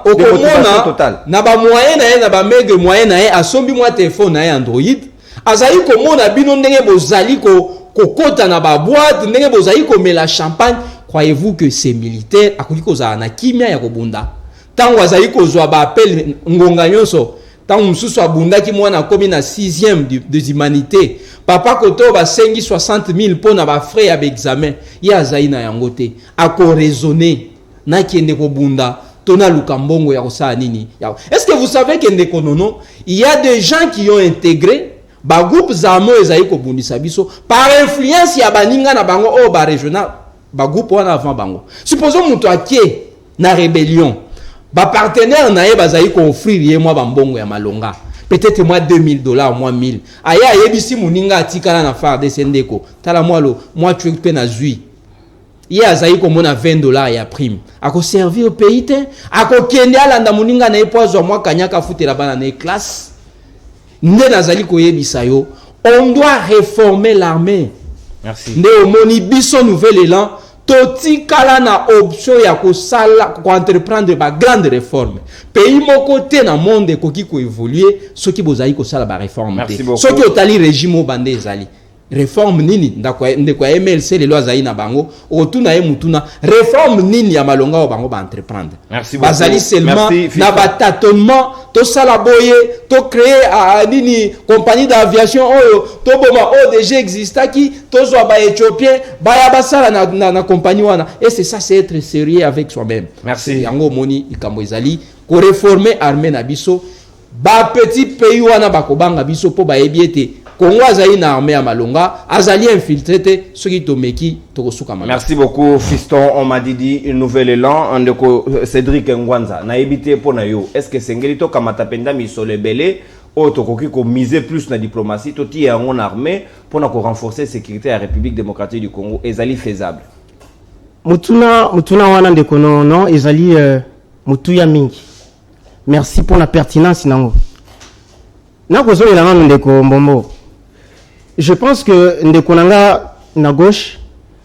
okomona na ba moyen na ye na ba mege moyen na ye asombi mwa téléphone na ye Android azali komona bino ndenge bozali ko kokota na ba boîte ndenge bozali ko mela champagne croyez-vous que ces militaires akoki kozala na kimia ya kobunda tango azali kozwa ba appel ngonga nyonso tango mususu abundaki mwana komi na 6e des humanités papa koto basengi 60 000 po na ba frais ya examen ya azali na yango te ako raisonner na kende kobunda tona lukambongo ya kosala nini. Est-ce que vous savez que ndeko nono il y a des gens qui ont intégré ba groupe zamo ezali kobundisa biso par influence ya baninga na bango o ba régional ba groupe wana avant bango. Supposons muto akie na rébellion ba partenaire na ye bazali ko offrir ye moi bambongo ya malonga peut-être moi $2000 moi 1000 aya yebisi muninga atikala na FARDC ndeko tala moi lo moi tu pe na zui ye azali ko mona $20 ya prime ako servir au pays te ako kende alanda muninga na epozo moi kanyaka futela bana na classe nde nazali ko yebisa yo on doit réformer l'armée. Merci. Nde omoni biso nouvel élan toti kala na option ya ko sala ko entreprendre ba grande réforme pays moko te na monde koki ko évoluer soki bozali ko sala ba réforme te soki otali régime bande ezali réforme nini ndeko ya MLC les lois azali na bango otuna ye mutuna réforme nini ya malonga o bango ba entreprendre bazali seulement na ba tâtonnement to sala boye to créer nini compagnie d'aviation oyo to boma ODG existaki to zo ba éthiopien ba ya basala na compagnie wana et c'est ça, c'est être sérieux avec soi-même. Merci yango moni ikambo ezali ko réformer armée na biso ba petit pays wana bakobanga biso po ba ebiete Congo azali na armée ya malonga azali infiltré te soki tomeki tokosuka mama. Merci beaucoup fiston, on m'a dit un nouvel élan ndeko Cédric Ngwanza na ebité pona yo est-ce que sengeli to kamata penda misole belé o tokoki ko miser plus na diplomatie toti ya en armée pona ko renforcer sécurité à République démocratique du Congo ezali faisable mutuna wana ndeko non ezali mutuya mingi. Merci pour la pertinence nango na ko zolela nanu ndeko mbombo. Je pense que ndeko nanga na gauche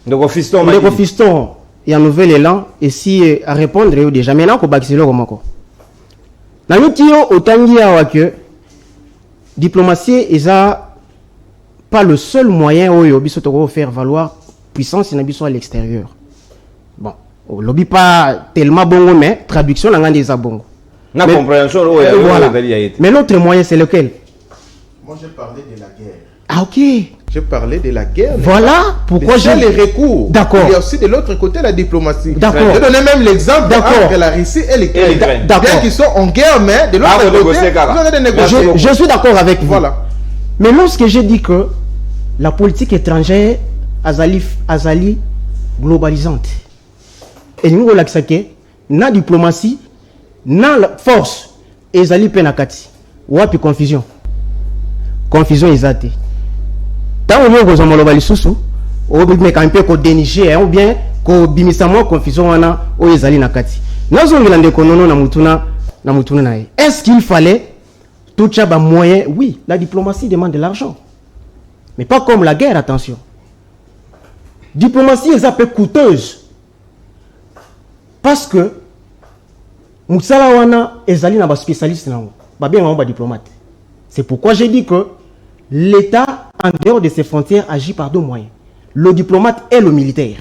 ndeko fiston il y a un nouvel élan et si à répondre déjà maintenant ko bakiselo komoko na mitio otangi awa que diplomatie eza pas le seul moyen oyo biso toko faire valoir puissance na biso à l'extérieur. Bon lobby pas tellement bongo mais traduction na ngandi eza bongo na compréhension voilà. Mais l'autre moyen c'est lequel? Moi j'ai parlé de la guerre. Ah ok. J'ai parlé de la guerre. Voilà pourquoi j'ai les recours. D'accord. Il y a aussi de l'autre côté la diplomatie. D'accord. Je donner même l'exemple entre la Russie et l'Ukraine. D'accord. Bien qu'ils sont en guerre, mais de l'autre côté, je suis d'accord avec vous. Voilà. Mais lorsque j'ai dit que la politique étrangère azali globalisante et nous on l'accès na diplomatie na la force ezali penakati wapi confusion ezate tant on go zomoloba lisusu o bi kampe ko déniger ou bien ko bimisa mo confusion wana o ezali nakati nazo ngila ndeko nono na mutuna na ye. Est-ce qu'il fallait tout ça ba moyen? Oui, la diplomatie demande de l'argent mais pas comme la guerre, attention. Diplomatie est un peu coûteuse parce que musala wana ezali na ba spécialiste nango ba bien ba diplomate. C'est pourquoi j'ai dit que l'État en dehors de ses frontières agit par deux moyens, le diplomate et le militaire.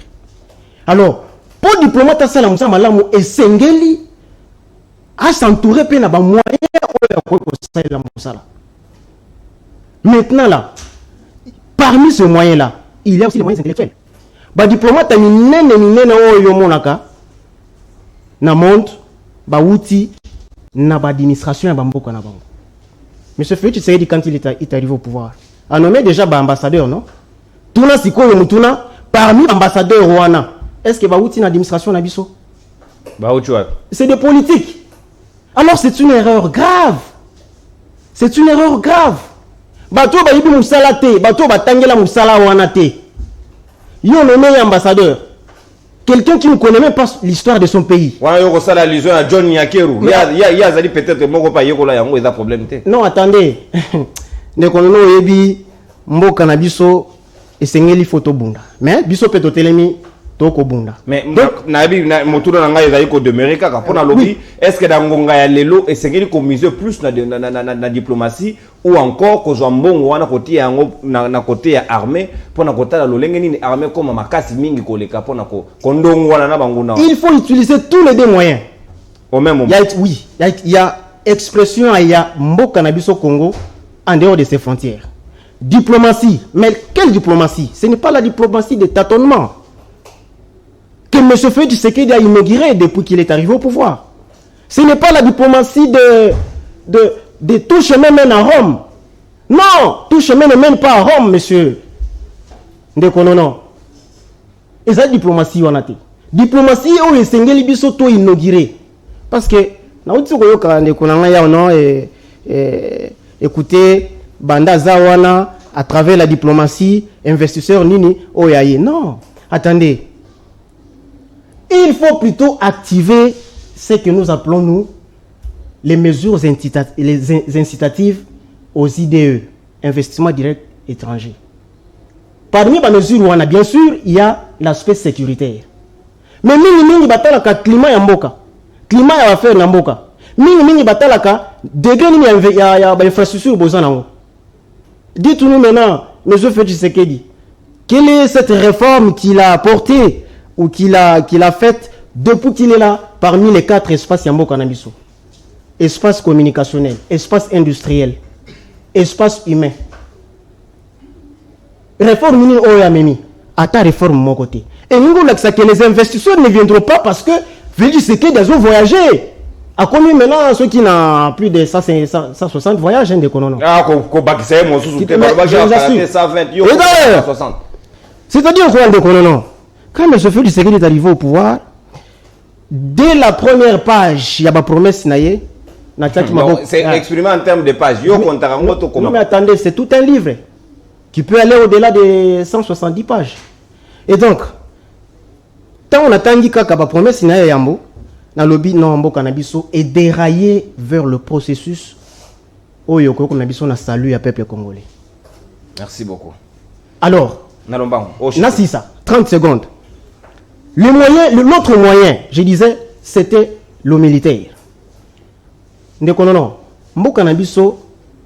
Alors pour diplomate ça la musala malamu esengeli à s'entourer pe na ba moyen ko la musala. Maintenant là, parmi ce moyen là, il y a aussi les moyens intellectuels. Ba diplomate minene oyo monaka na monde ba outil na ba administration ya bamboka na bango. Monsieur Félix Tshisekedi quand il est arrivé au pouvoir a nommé déjà ba ambassadeur, non? Tuna sikoyo mutuna parmi ambassadeurs wana est-ce que ba outil na administration na biso? Ba outil c'est des politiques. Alors c'est une erreur grave. C'est une erreur grave. Bato ba yibi musala te, bato ba tangela musala wana te. Yo nommé ambassadeur. Quelqu'un qui ne connaît même pas l'histoire de son pays. John Nyakeru. Il y a peut-être moko pa yekola yango eza problème te. Non, attendez. Ne konono yebi mboka na biso esengeli photo bunda. Mais biso peto telemi toko bunda. Mais nabi moto na ngai ezali ko demeurer kaka pona lobby est-ce que dans ngonga ya lelo et c'est qu'on mise plus na diplomatie ou encore ko mbongo wana côté yango na côté ya armée pona kota la lolenge nini armée comme makasi mingi ko leka pona ko ndongo wana na banguna. Il faut utiliser tous les deux moyens. Au même moment. Il y a expression il y a mboka na biso Congo en dehors de ses frontières. Diplomatie, mais quelle diplomatie? Ce n'est pas la diplomatie de tâtonnement que M. Félix Tshisekedi a inauguré depuis qu'il est arrivé au pouvoir. Ce n'est pas la diplomatie de tout chemin mène à Rome. Non, tout chemin ne mène pas à Rome, monsieur. Non. Et ça, diplomatie, on a dit. Diplomatie, où est-ce que biso to inauguré? Parce que, écoutez, Banda Zawana, à travers la diplomatie, investisseurs Nini, Oyaye. Non, attendez. Il faut plutôt activer ce que nous appelons, nous, les mesures incitatives aux IDE, investissement direct étranger. Parmi les mesures, on a bien sûr, il y a l'aspect sécuritaire. Mais mingi batalaka climat ya mboka. Climat ya affaire na mboka. Mingi batalaka degré ni ya infrastructure bozana. Dites-nous maintenant, M. Félix Tshisekedi, quelle est cette réforme qu'il a apportée ou qu'il a faite depuis qu'il est là parmi les 4 espaces Yambo Kanabiso? Espace communicationnel, espace industriel, espace humain. Réforme mini Oyamemi, à ta réforme mon côté. Et nous voulons que les investisseurs ne viendront pas parce que Félix Tshisekedi a voyagé. À combien maintenant ceux qui n'ont plus de 160 voyages de Konono? Ah, c'est-à-dire quoi de Konono? Quand M. Félix Tshisekedi est arrivé au pouvoir, dès la première page, il y a ma promesse naïe. C'est exprimé en termes de pages. Mais attendez, c'est tout un livre qui peut aller au-delà de 170 pages. Et donc, tant on attend que ma promesse naïe Yambo, na lobby non Kanabiso est déraillé vers le processus où Yoko Kanabiso na salué à peuple congolais. Merci beaucoup. Alors, c'est ça, 30 secondes. L'autre moyen, je disais, c'était le militaire. Non, Mboka Nabiso,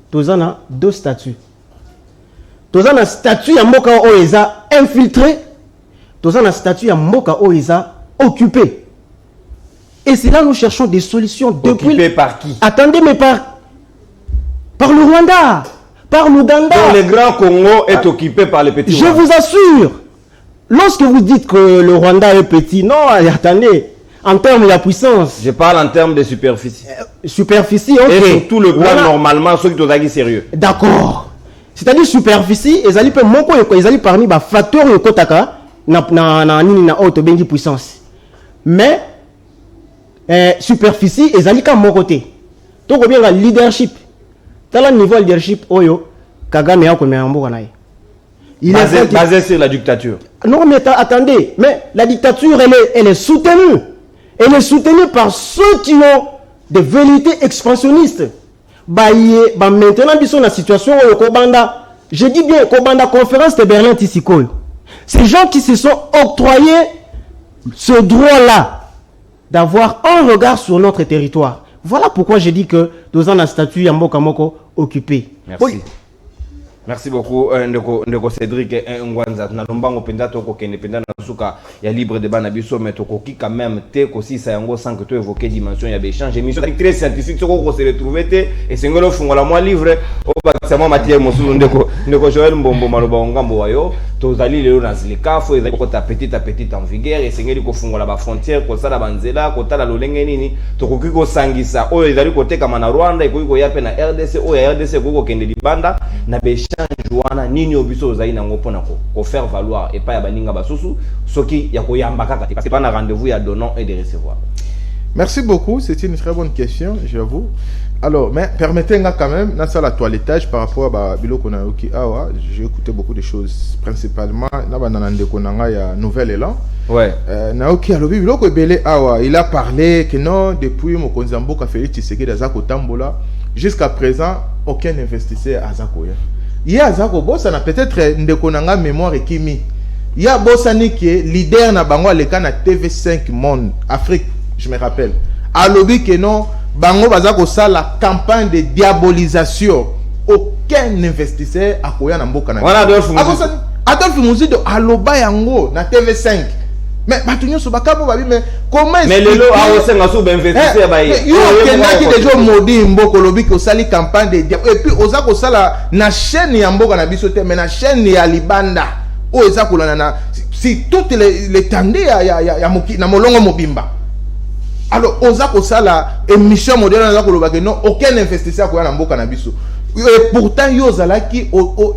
tozana 2 statuts. Tozana statut ya Mboka Oeza infiltré, tozana statut ya Mboka Oeza occupé. Et c'est là nous cherchons des solutions depuis. Occupé par qui? Attendez, mais par le Rwanda, par l'Ouganda. Le grand Congo est occupé par les petits. Je vous assure, lorsque vous dites que le Rwanda est petit, non, attendez, en termes de puissance. Je parle en termes de superficie. Superficie, ok. Et surtout le plan normalement, ceux qui sont sérieux. D'accord. C'est-à-dire superficie, ils allaient parmi les facteurs de Kotaka, na haute bengi puissance. Mais superficie, ils allaient comme mon côté. Donc bien le leadership. Dans le niveau de leadership, Oyo, Kagame a comme un bon basé sur la dictature. Non, mais attendez, mais la dictature, elle est soutenue. Elle est soutenue par ceux qui ont des velléités expansionnistes. Maintenant, ils sont dans la situation où Kobanda, je dis bien, Kobanda conférence de Berlin Tissikoy. Ces gens qui se sont octroyés ce droit-là d'avoir un regard sur notre territoire. Voilà pourquoi je dis que nous avons un statut Yamboka Moko occupé. Merci. Oui. Merci beaucoup, Ndeko Cédric Ngwanza. Nalombango penda toko kende penda na suka ya libre débat na biso mais toko ki quand même te ko si ça yango sans que tu évoquer dimension ya échange émission très scientifique toko ko se retrouver te et sengolo fungola moi livre au bakisamo matière mosu ndeko Joël Mbombo maloba ngambo wayo tozali lelo na zilika fo ezali ko ta petite en vigueur et sengeli ko fungola ba frontière ko sala banzela ko tala lolenge nini toko ki ko sangisa oyo ezali ko teka na Rwanda iko ko yape na RDC o ya RDC ko kende libanda na Joana nini obiso ozali nango pona ko faire valoir et pas ya baninga basusu soki ya koyamba kaka parce que pas na rendez-vous ya donnant et de recevoir. Merci beaucoup, c'est une très bonne question, j'avoue. Alors, mais permettez-moi quand même dans ça la toilettage par rapport à biloko na oki awa, j'ai écouté beaucoup de choses principalement na banana ndeko nanga ya nouvel élan. Ouais. Na oki alobi biloko ebele awa, il a parlé que non depuis Mokonzi Mboka Félix Tshisekedi azako tambola jusqu'à présent aucun investisseur azako ya. Il y a Zako Boss, ça n'a peut-être ndeko nanga mémoire et kimi. ya bosani ke leader na bango aleka na TV5 Monde Afrique, je me rappelle. Alobi que non, bango baza ko sala campagne de diabolisation. Aucun investisseur akoya na mboka na. Voilà Adolphe Muzido aloba yango na TV5. Mais batunyo so bakabo babi mais comment est-ce mais le lot a aussi nga so ben investisseur ba yi. Yo kenaki déjà modi mboko lobi ko sali campagne de et puis oza ko sala na chaîne ya mboka na biso te mais na chaîne ya libanda. O eza ko na si toutes les tendés ya moki na molongo mobimba. Alors oza ko sala émission moderne na ko loba que non aucun investisseur ko ya na mboka na biso. Et pourtant yo zalaki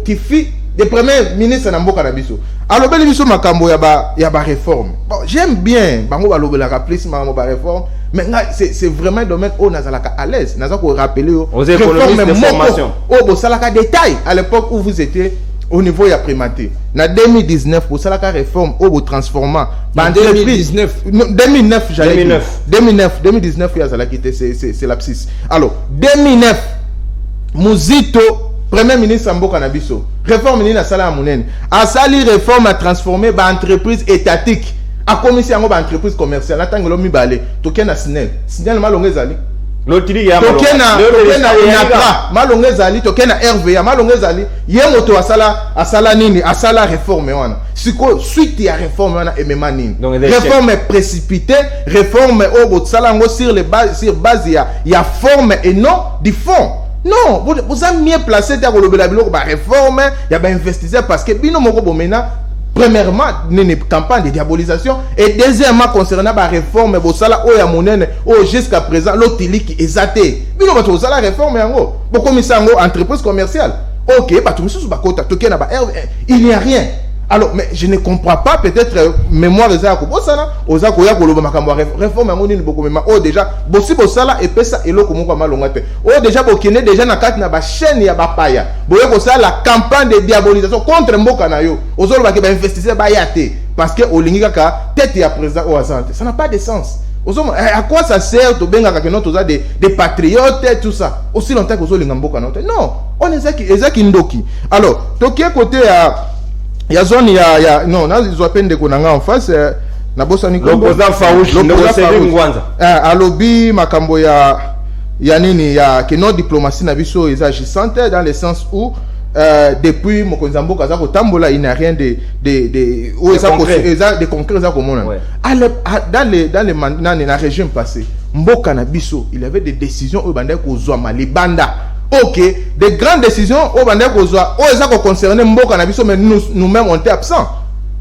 qui fit des premiers ministres na mboka na biso. Alors beli biso makambo ya ba réforme. Bon, j'aime bien bango ba lobela rappeler si makambo ba réforme, mais c'est vraiment un domaine où nazalaka à l'aise. Nazako rappeler aux économistes de formation. Oh bo salaka détail à l'époque où vous étiez au niveau ya primaté. Na 2019 pour salaka réforme au bo transformant. En 2019 j'allais dire. 2019 ya zalaki c'est lapsus. Alors 2009 Muzito Premier ministre Mboka na biso réforme ni na sala ya munene asali réforme a transformer ba entreprise étatique a commissi yango ba entreprise commerciale atangelo mibale tokena Snell malonga ezali lotili ya tokena Inatra malonga ezali tokena RVA malonga ezali ye moto asala nini asala réforme wana siko suite ya réforme wana emema nini réforme précipitée réforme au sala ngo sur base ya forme et non du fond. Non, vous avez mieux placé à la réforme, il y a des investisseurs parce que bino moko bomena premièrement une campagne de diabolisation et deuxièmement concernant la réforme bosala o ya monene o jusqu'à présent l'otili qui exaté. Bino bato sala réforme yango. Boko misango entreprise commerciale. OK, ba tout mususu bakota tokena ba il n'y a rien. Alors, mais je ne comprends pas peut-être mémoire des arts comme ça, aux arts koya koloba makambo réforme ngoni ni boko mema oh déjà bosi bosala et pesa eloko moko malonga te oh déjà bokene déjà na kati na ba chaîne ya bapaya boye ko sala la campagne de diabolisation contre mboka na yo ozolo ba ke ba investisseur ba yate parce que olingi kaka tête ya président au asante ça n'a pas de sens. À quoi ça sert de benga que nous tous des patriotes et tout ça aussi longtemps que ozolinga mboka na yo non on ezaki ndoki. Alors tokia côté il y a zone non là ils ont à peine de konanga en face na bossa ni l'opposant farouche alobi makambo ya nini ya que non diplomatie na biso est agissante dans le sens où depuis mokonzambo kaza ko tambola il n'y a rien de concret za komona dans les na régime passé mboka na biso il y avait des décisions au banda ko zwa libanda. OK, des grandes décisions au bande kozwa o eza ko concerner mboka na biso mais nous-mêmes on était absents.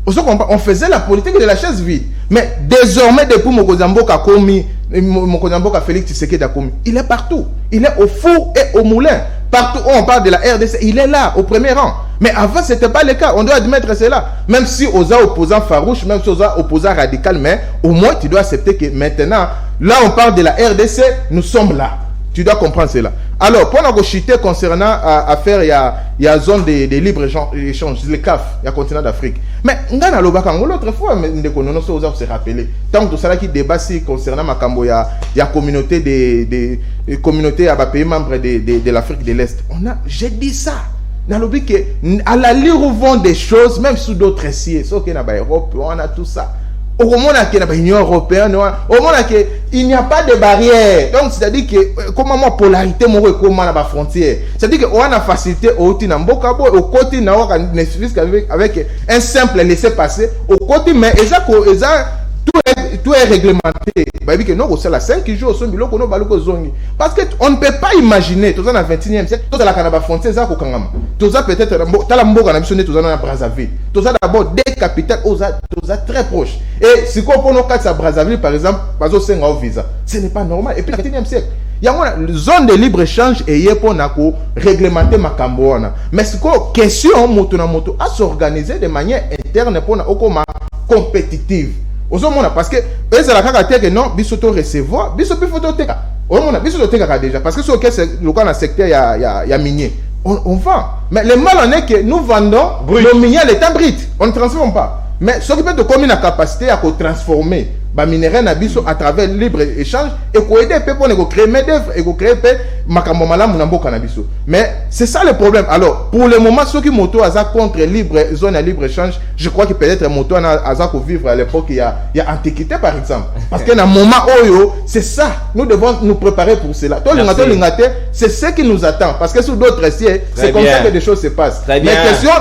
On faisait la politique de la chaise vide. Mais désormais depuis Mokozamboka komi Mokozamboka Félix Tshisekedi a komi, il est partout. Il est au four et au moulin. Partout où on parle de la RDC, il est là au premier rang. Mais avant c'était pas le cas, on doit admettre cela. Même si aux opposants farouches, même si aux opposants radicaux, mais au moins tu dois accepter que maintenant là on parle de la RDC, nous sommes là. Tu dois comprendre cela. Alors, pour nous chuter concernant affaire, il y a zone de libre-échange, le CAF, il y a continent d'Afrique. Mais, l'autre fois, nous sommes se rappeler. Tant que tout ça qui débat concernant ma cambo, il y a communauté des communautés à pays membres de l'Afrique de l'Est. J'ai dit ça. À la lire où vont des choses, même sous d'autres sièges, sauf qu'il y a l'Europe, on a tout ça. Au moment où l'Union européenne, au moment où il n'y a pas de barrière. Donc, c'est-à-dire que, comment moi, polarité, moi, comment la frontière. C'est-à-dire qu'on a facilité au côté au côté avec un simple laisser-passer, au côté, mais tout est réglementé. Parce qu'on ne peut pas imaginer, tout ça dans le 21e siècle, tout ça dans la frontière, tout ça peut-être, tout ça dans Brazzaville, tout ça d'abord des capitales, tout ça très proche. Et si on prend nos cas à Brazzaville, par exemple, ce n'est pas normal. Et puis le 21e siècle, il y a une zone de libre-échange et il y a pour réglementer ma camboana. Mais c'est quoi question moto à s'organiser de manière interne pour compétitive. Parce que c'est la caractère que non, bisoto recevoir, bisoto photo teka. Bisoto teka déjà parce que sur le secteur il y a minier. On vend. Mais le mal en est que nous vendons le minier l'état brut. On ne transforme pas. Mais ce qui peut de combien la capacité à transformer minerai na biso à travers libre échange et ko aider pe pour créer main d'œuvre et ko créer pe makambo malamu na mboka na biso. Mais c'est ça le problème. Alors pour le moment ceux qui moto aza contre libre zone à libre échange, je crois que peut-être moto aza ko vivre à l'époque il y a antiquité par exemple. Parce que dans moment oyo, c'est ça. Nous devons nous préparer pour cela. C'est ce qui nous attend parce que sur d'autres sièges, c'est comme ça que des choses se passent. Mais question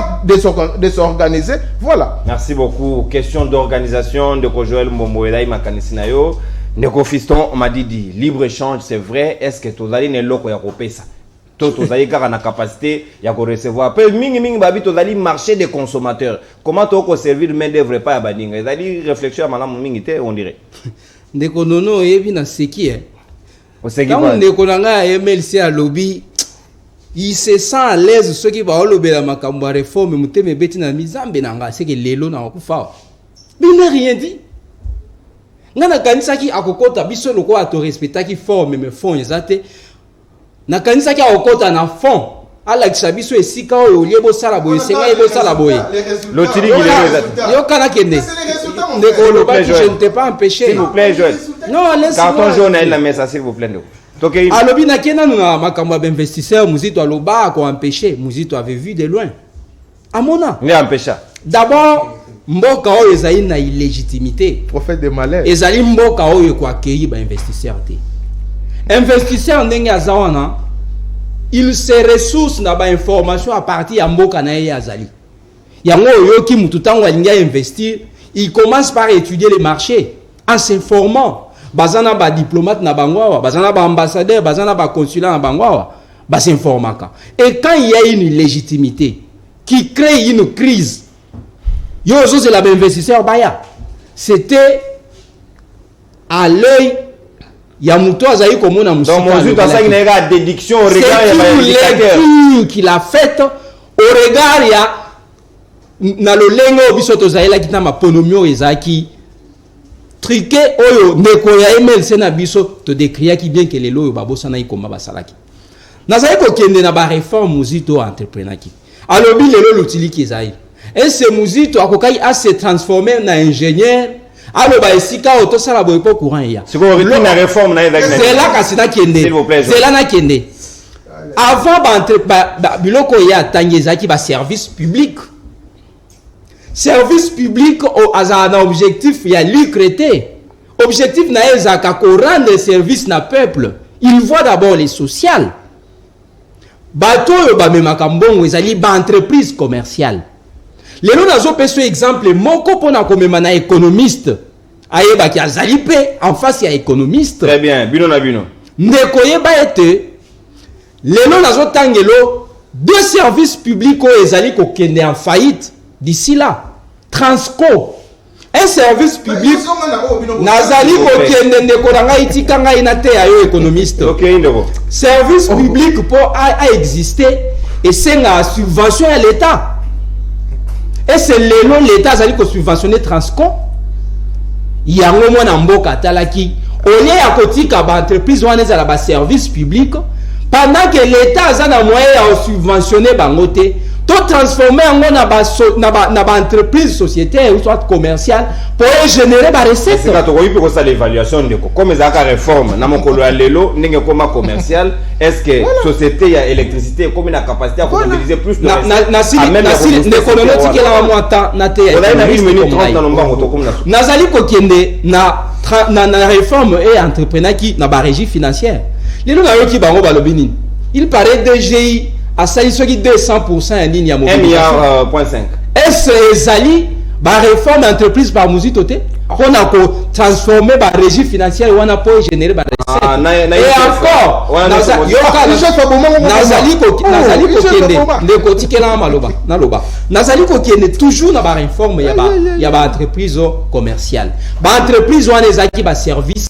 de s'organiser, voilà. Merci beaucoup. Question d'organisation de Joël Momoela Makanisinayo. Neko Fiston, on m'a dit libre échange, c'est vrai. Est-ce que tu as une loco ya kopesa? Tu as une capacité ya recevoir. Peu mingi babi tu as marché des consommateurs. Comment tu as servir main d'œuvre pas à baninga? Tu as une réflexion à madame mingi on dirait. Ndeko nono yebi na seki quand ndeko nanga MLC à lobby, il se sent à l'aise ceux qui va lobela makambo réforme muteme beti na mizambe nanga c'est que lelo na kufa. Mais il n'a rien dit. Ngana kanisa ki akokota biso loko ato respecta ki forme me fond ezate. Na kanisa ki akokota na fond. Ala kisabiso esika oyo liebo sala boye senga ebo sala boye. Lotiri gile ezate. Yo kana kende. Ndeko lo ba je ne t'ai pas empêché. S'il vous plaît Joël. Non, laisse-moi. Carton jaune à la messe s'il vous plaît. Alobi na kena na makambo ba investisseur muzito aloba ko empêcher. Muzito avait vu de loin. Amona. Ne empêcha. D'abord mboka oyo ezali na illégitimité. Prophète de malheur. Ezali mboka oyo ko accueillir ba investisseur te. Investisseur ndenge azawana, il se ressource na ba information à partir ya mboka na ye azali. Yango oyo ki mutu tango alinga investir, il commence par étudier les marchés en s'informant. Bazana ba diplomate na bangwawa, bazana ba ambassadeur, bazana ba consulat na bangwawa, ba s'informaka. Et quand il y a une illégitimité qui crée une crise, yo c'est la investisseur baya. C'était à l'œil ya muto azayi komona musika. Donc Mozuto a ça une déduction au regard lecture qu'il a faite au regard ya na lolengo biso tozaela kita maponomio ezaki triqué oyo ndeko ya MLC na biso to décrire qui bien que les loyo babosa na ikoma basalaki. Nazali ko kende na ba réforme Muzito entrepreneur ki. Alobi lelo lutili ki ezai. Et ce Muzito akokai a se transformer na ingénieur. Alo ba esika auto sala boye po courant ya. C'est quoi la réforme na ezaki. C'est là kasina kende. S'il vous plaît. C'est là na kende. Avant ba biloko ya tangezaki ba service public. Service public a un objectif, il y a lucreté. Objectif na ezaka ko rendre service na peuple. Il voit d'abord les sociales. Bato yo ba memaka mbongo ezali ba entreprise commerciale. Lelo nazo peso exemple moko pona komema na économiste. Ayeba ki azali pe en face ya économiste. Très bien, bino na bino. Ndeko yeba ete lelo nazo tangelo deux services publics o ezali ko kende en faillite. D'ici là, Transco, un service public, Nazali Kokende ndeko nanga itika ngai na te ayo économiste. Service public pour a existé et c'est la subvention à l'État. Et c'est l'État azali ko subventionner Transco. Yango mwana mboka talaki olie ya kotika ba entreprise wana za ba service public pendant que l'État a na moyen ya subventionner bangote. Tout transformer en na ba entreprise sociétaire ou soit commerciale pour générer ba recette. C'est quand on peut ça l'évaluation de comme ça réforme na mokolo ya lelo ndenge koma commercial est-ce que société ya électricité comme une capacité à mobiliser plus de recettes. L'économie qui la moi temps na te. On a une minute 30 dans lombango to comme na. Nazali ko kende na réforme et entrepreneur qui na ba régie financière. Lelo na yo ki bango balobini. Il paraît DGI à ça, il se dit 200% en ligne à mobilisation. 1,5 milliard. Est-ce que Zali, la réforme d'entreprise par Muzito, on a transformé la régie financière ou on a pas généré la recette. Et encore, Nazali Kokende toujours dans la réforme, il y a une entreprise commerciale. L'entreprise, on a des services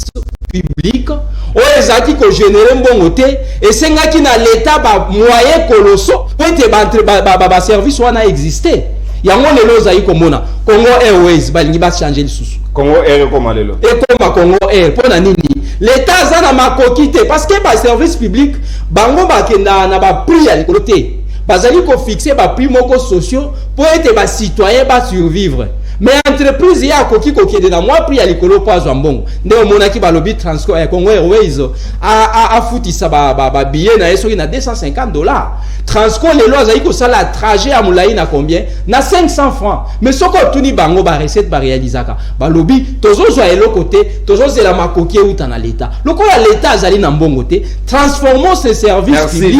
public o ezaki ko générer mbongo te et senga ki na l'état ba moyen colossaux pour te ba service wana exister yango lelo zai komona Congo Airways balingi ba changer le sous Congo Air comme lelo et comme Congo Air pona nini l'état za na makoki te parce que ba service public bango ba kenda na ba prix ya likolo te bazali ko fixer ba prix moko sociaux pour être ba citoyen ba survivre mais entreprise ya koki kokende na moi prix ya likolo po azwa mbongo nde omonaki balobi transport ya Congo Airways a futisa ba billet na yesoki na $250. Transco lelo azali kosala trajet ya molai na combien na 500 francs, mais soko tuni bango ba recette ba réalisaka balobi tozozwa eloko te tozozela makoki euta na l'état lokola l'état azali na mbongo te transformons ces services publics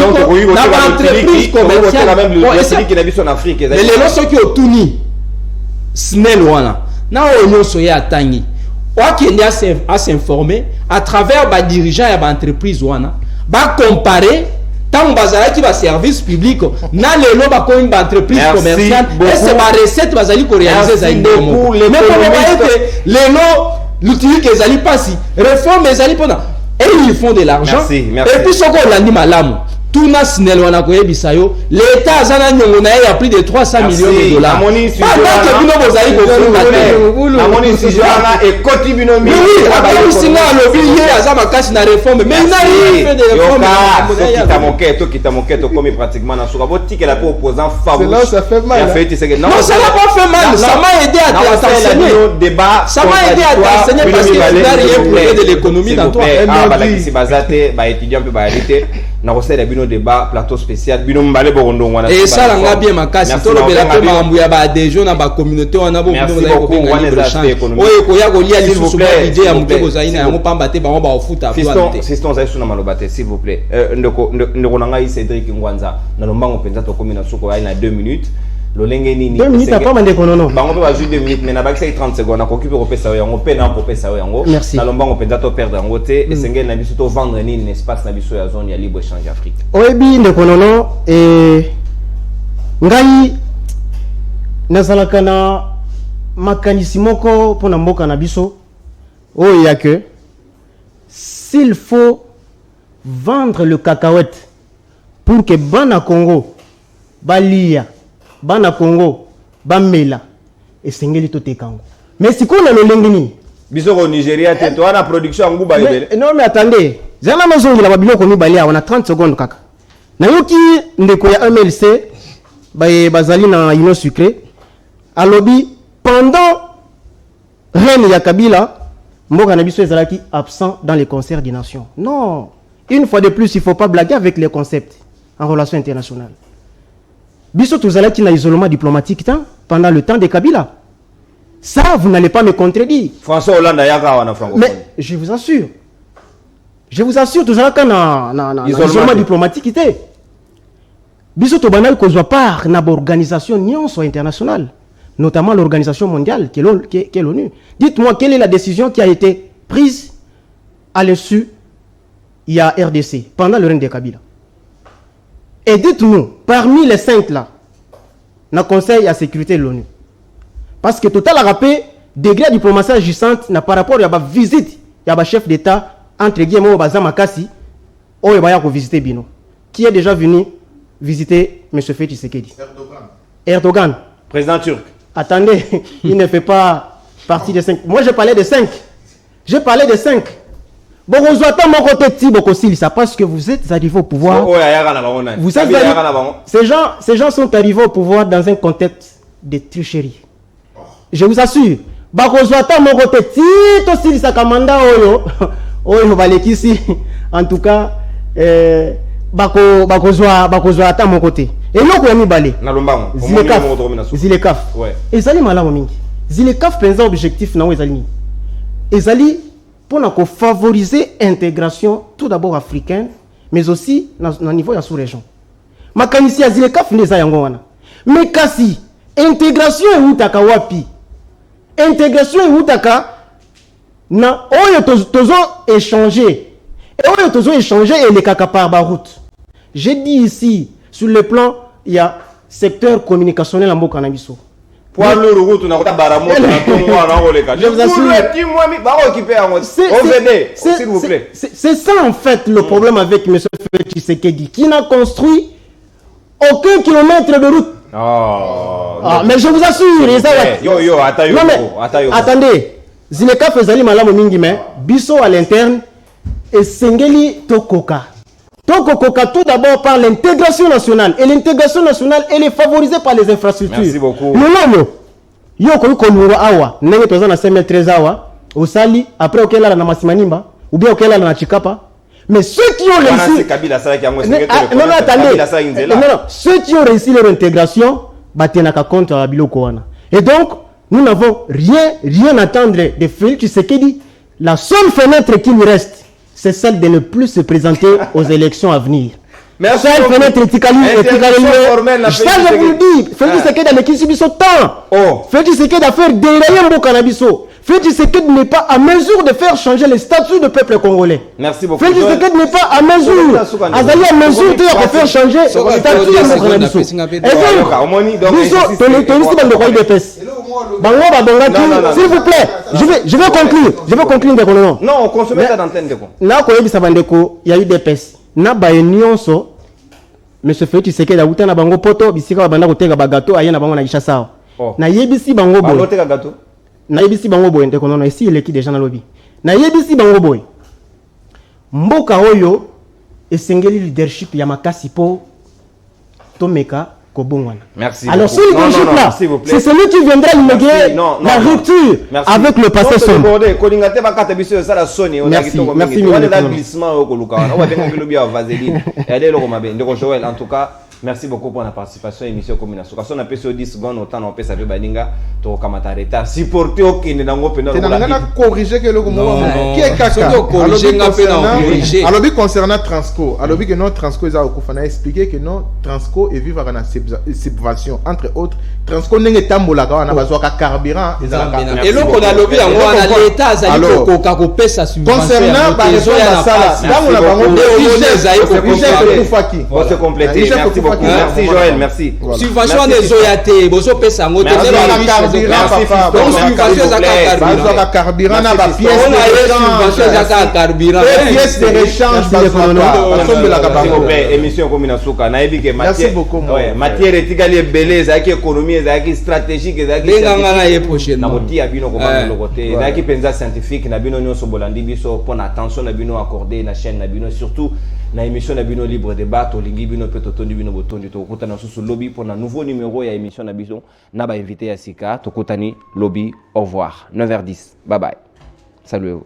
na ba entreprise commerciale en Afrique. Mais lelo soki otuni snel wana na onyo soye atangi wakende à s'informer à travers ba dirigeant ya ba entreprise wana ba comparer tant bazalaki ba service public na lelo ba ko une entreprise commerciale et c'est ba recette bazali ko réaliser za indemo mais comment lelo l'outil que ezali pasi réforme ezali pona et ils font de l'argent et puis soko landi malamu tuna snel wana koyebisa yo l'état azana nyongo na ya plus de 300 millions de dollars pendant que bino bozali kofunga amoni si jana et koti bino mi singa lobi ye azama kasi na réforme mais il n'a rien fait de réforme kita moketo comme pratiquement na suka botike la opposant favori ça fait mal non ça n'a pas fait mal ça m'a aidé à t'enseigner ça m'a aidé à t'enseigner parce que tu n'as rien prouvé de l'économie dans toi si bazate ba étudiant pe ba réalité na recette bino débat plateau spécial bino mbale borondo wana et ça langa bien makasi to lobela pe mambu ya ba adhésion na ba communauté wana bo bino za ko benga libre change oyo ko ya ko lia lisusu ba idée ya muteko za ina yango pamba te bango ba ofuta afwa fiston za isu na malobate s'il vous plaît ndeko nanga yi Cédric Ngwanza na lombango penza to komi na suko ya na 2 minutes lolenge nini 2 minutes apa mandeko nono bango pe ba juste 2 minutes mais na bakisa 30 secondes na kokipe ko pesa yango pe na ko pesa yango na lombango penza to perdre yango te esengeli na biso to vendre nini espace na biso ya zone ya libre échange Afrique oyebi ndeko nono ngai nazalaka na makanisi moko pona mboka na biso oyo ya que s'il faut vendre le cacahuète pour que bana Congo balia bana Congo bamela esengeli to tekango mais sikoyo na lolenge nini biso ko Nigeria te to na production nguba ebele non mais attendez zana mazongela babiloko mibale on a 30 secondes kaka na yoki ndeko ya MLC bazali na union sucré alobi pendant reine ya Kabila mboka na biso ezalaki absent dans les concerts des nations. Non, une fois de plus il faut pas blaguer avec les concepts en relations internationales. Biso tozalaki na isolement diplomatique pendant le temps de Kabila. Ça vous n'allez pas me contredire. François Hollande yaka wana francophone. Mais je vous assure tozalaka na isolement diplomatique ité. Biso to banal ko soit part na organisation nyonso internationale, notamment l'organisation mondiale qui est l'ONU. Dites-moi quelle est la décision qui a été prise à l'issue il y a RDC pendant le règne de Kabila. Et dites-nous parmi les 5 là, na Conseil à sécurité de l'ONU. Parce que total a rappelé degré de diplomatie agissante na par rapport à la visite il y a chef d'État entre guillemets au Bazama Kassi ou il va visiter Bino qui est déjà venu visiter M. Félix Tshisekedi. Erdogan. Président turc. Attendez, il ne fait pas partie des 5. Moi, je parlais de 5. Je parlais de 5. Bon, on voit tant mon côté petit, beaucoup ça parce que vous êtes arrivés au pouvoir. Vous êtes ces gens sont arrivés au pouvoir dans un contexte de tricherie. Je vous assure. Mon côté petit aussi, ça commanda oyo balekisi. En tout cas, bakozwa ata mon côté et loko ya mibale na lombango zilekaf ezali malamu mingi zilekaf penza objectif na ezali ezali pona ko favoriser intégration tout d'abord africaine mais aussi na niveau ya sous-région makanisi ya zilekaf ndeza yango wana mais kasi intégration eutaka wapi intégration eutaka na oyo tozo échanger et on a échangé et les caca par route. J'ai dit ici, sur le plan, il y a secteur communicationnel en Bokanabiso. Je vous assure. C'est ça en fait le problème avec M. Tshisekedi, qui n'a construit aucun kilomètre de route. Mais je vous assure, attendez, Zineka faisait malamu mingi mais biso à l'interne. Et Sengeli Tokoka. Tokoka tout d'abord par l'intégration nationale. Et l'intégration nationale, elle est favorisée par les infrastructures. Merci beaucoup. Yo ko kolunga awa ndenge toza na 2013 awa osali après okela na Masimanimba ou bien okela na Chikapa. Mais ceux qui ont réussi non attendez. Non, ceux qui ont réussi leur intégration batenaka compte à biloko wana. Et donc nous n'avons rien à attendre de Félix Tshisekedi. La seule fenêtre qui nous reste, c'est celle de ne plus se présenter aux élections à venir. Merci. Ça, fenêtre ça, je vous le dis. Félix Tshisekedi a l'équipe sur temps. Félix Tshisekedi a fait dérailler mon cannabiso. Félix Tshisekedi n'est pas à mesure de faire changer le statut du peuple congolais. Merci beaucoup. Félix Tshisekedi n'est pas à mesure. Azali à mesure de faire changer le statut du cannabiso. S'il vous plaît, je vais conclure. Non, consommez ta antenne. Là, il y a eu des pèses. Na ba nyonso monsieur Félix Tshisekedi a uta na bango poto bisika banda kotenga ba gâteau aya na bango na Kishasa. Na yebisi bango boy. Ba gâteau. Na yebisi bango boy ndeko nono ici il est qui déjà na lobby. Na yebisi bango boy. Mboka oyo esengeli leadership ya makasi po tomeka kobongwana. Merci. Alors ce leadership là, c'est celui qui viendra inaugurer la rupture avec le passé sombre. En tout cas, merci beaucoup pour la participation à l'émission Commune Asuka. Si on a fait 10 secondes, autant on peut saluer Baninga, tu as commenté retard. Supporter au Kenya Nango Pena. Tu n'as corrigé que le moment. Qui est caca? Alors, concernant Transco, alors que notre Transco, on a expliqué que notre Transco est vivre en subvention. Entre autres, Transco n'est pas tambola, on a besoin de carburant. Et donc, on a lobby en l'État, ça dit que sa subvention. Concernant la réforme à Sala, là, on a vraiment de compléter. Merci beaucoup. Merci Joël, merci. Subvention des OYAT, bozo pesa ngote na carburant. Donc subvention za carburant na ba pièce pièce de rechange émission comme Nasuka na ebi ke matière etikali ebele ezaki économie ezaki stratégique ezaki na motia bino ko ba lokote ezaki penza scientifique na bino nyonso bolandi biso pour attention na bino accordé na chaîne na bino surtout na émission na bino libre débat to lingi bino pe to tondi bino botondi to kutana susu lobby pour un nouveau numéro ya émission na bison na ba invité ya Sika to kutani lobby. Au revoir 9h10 bye bye salut.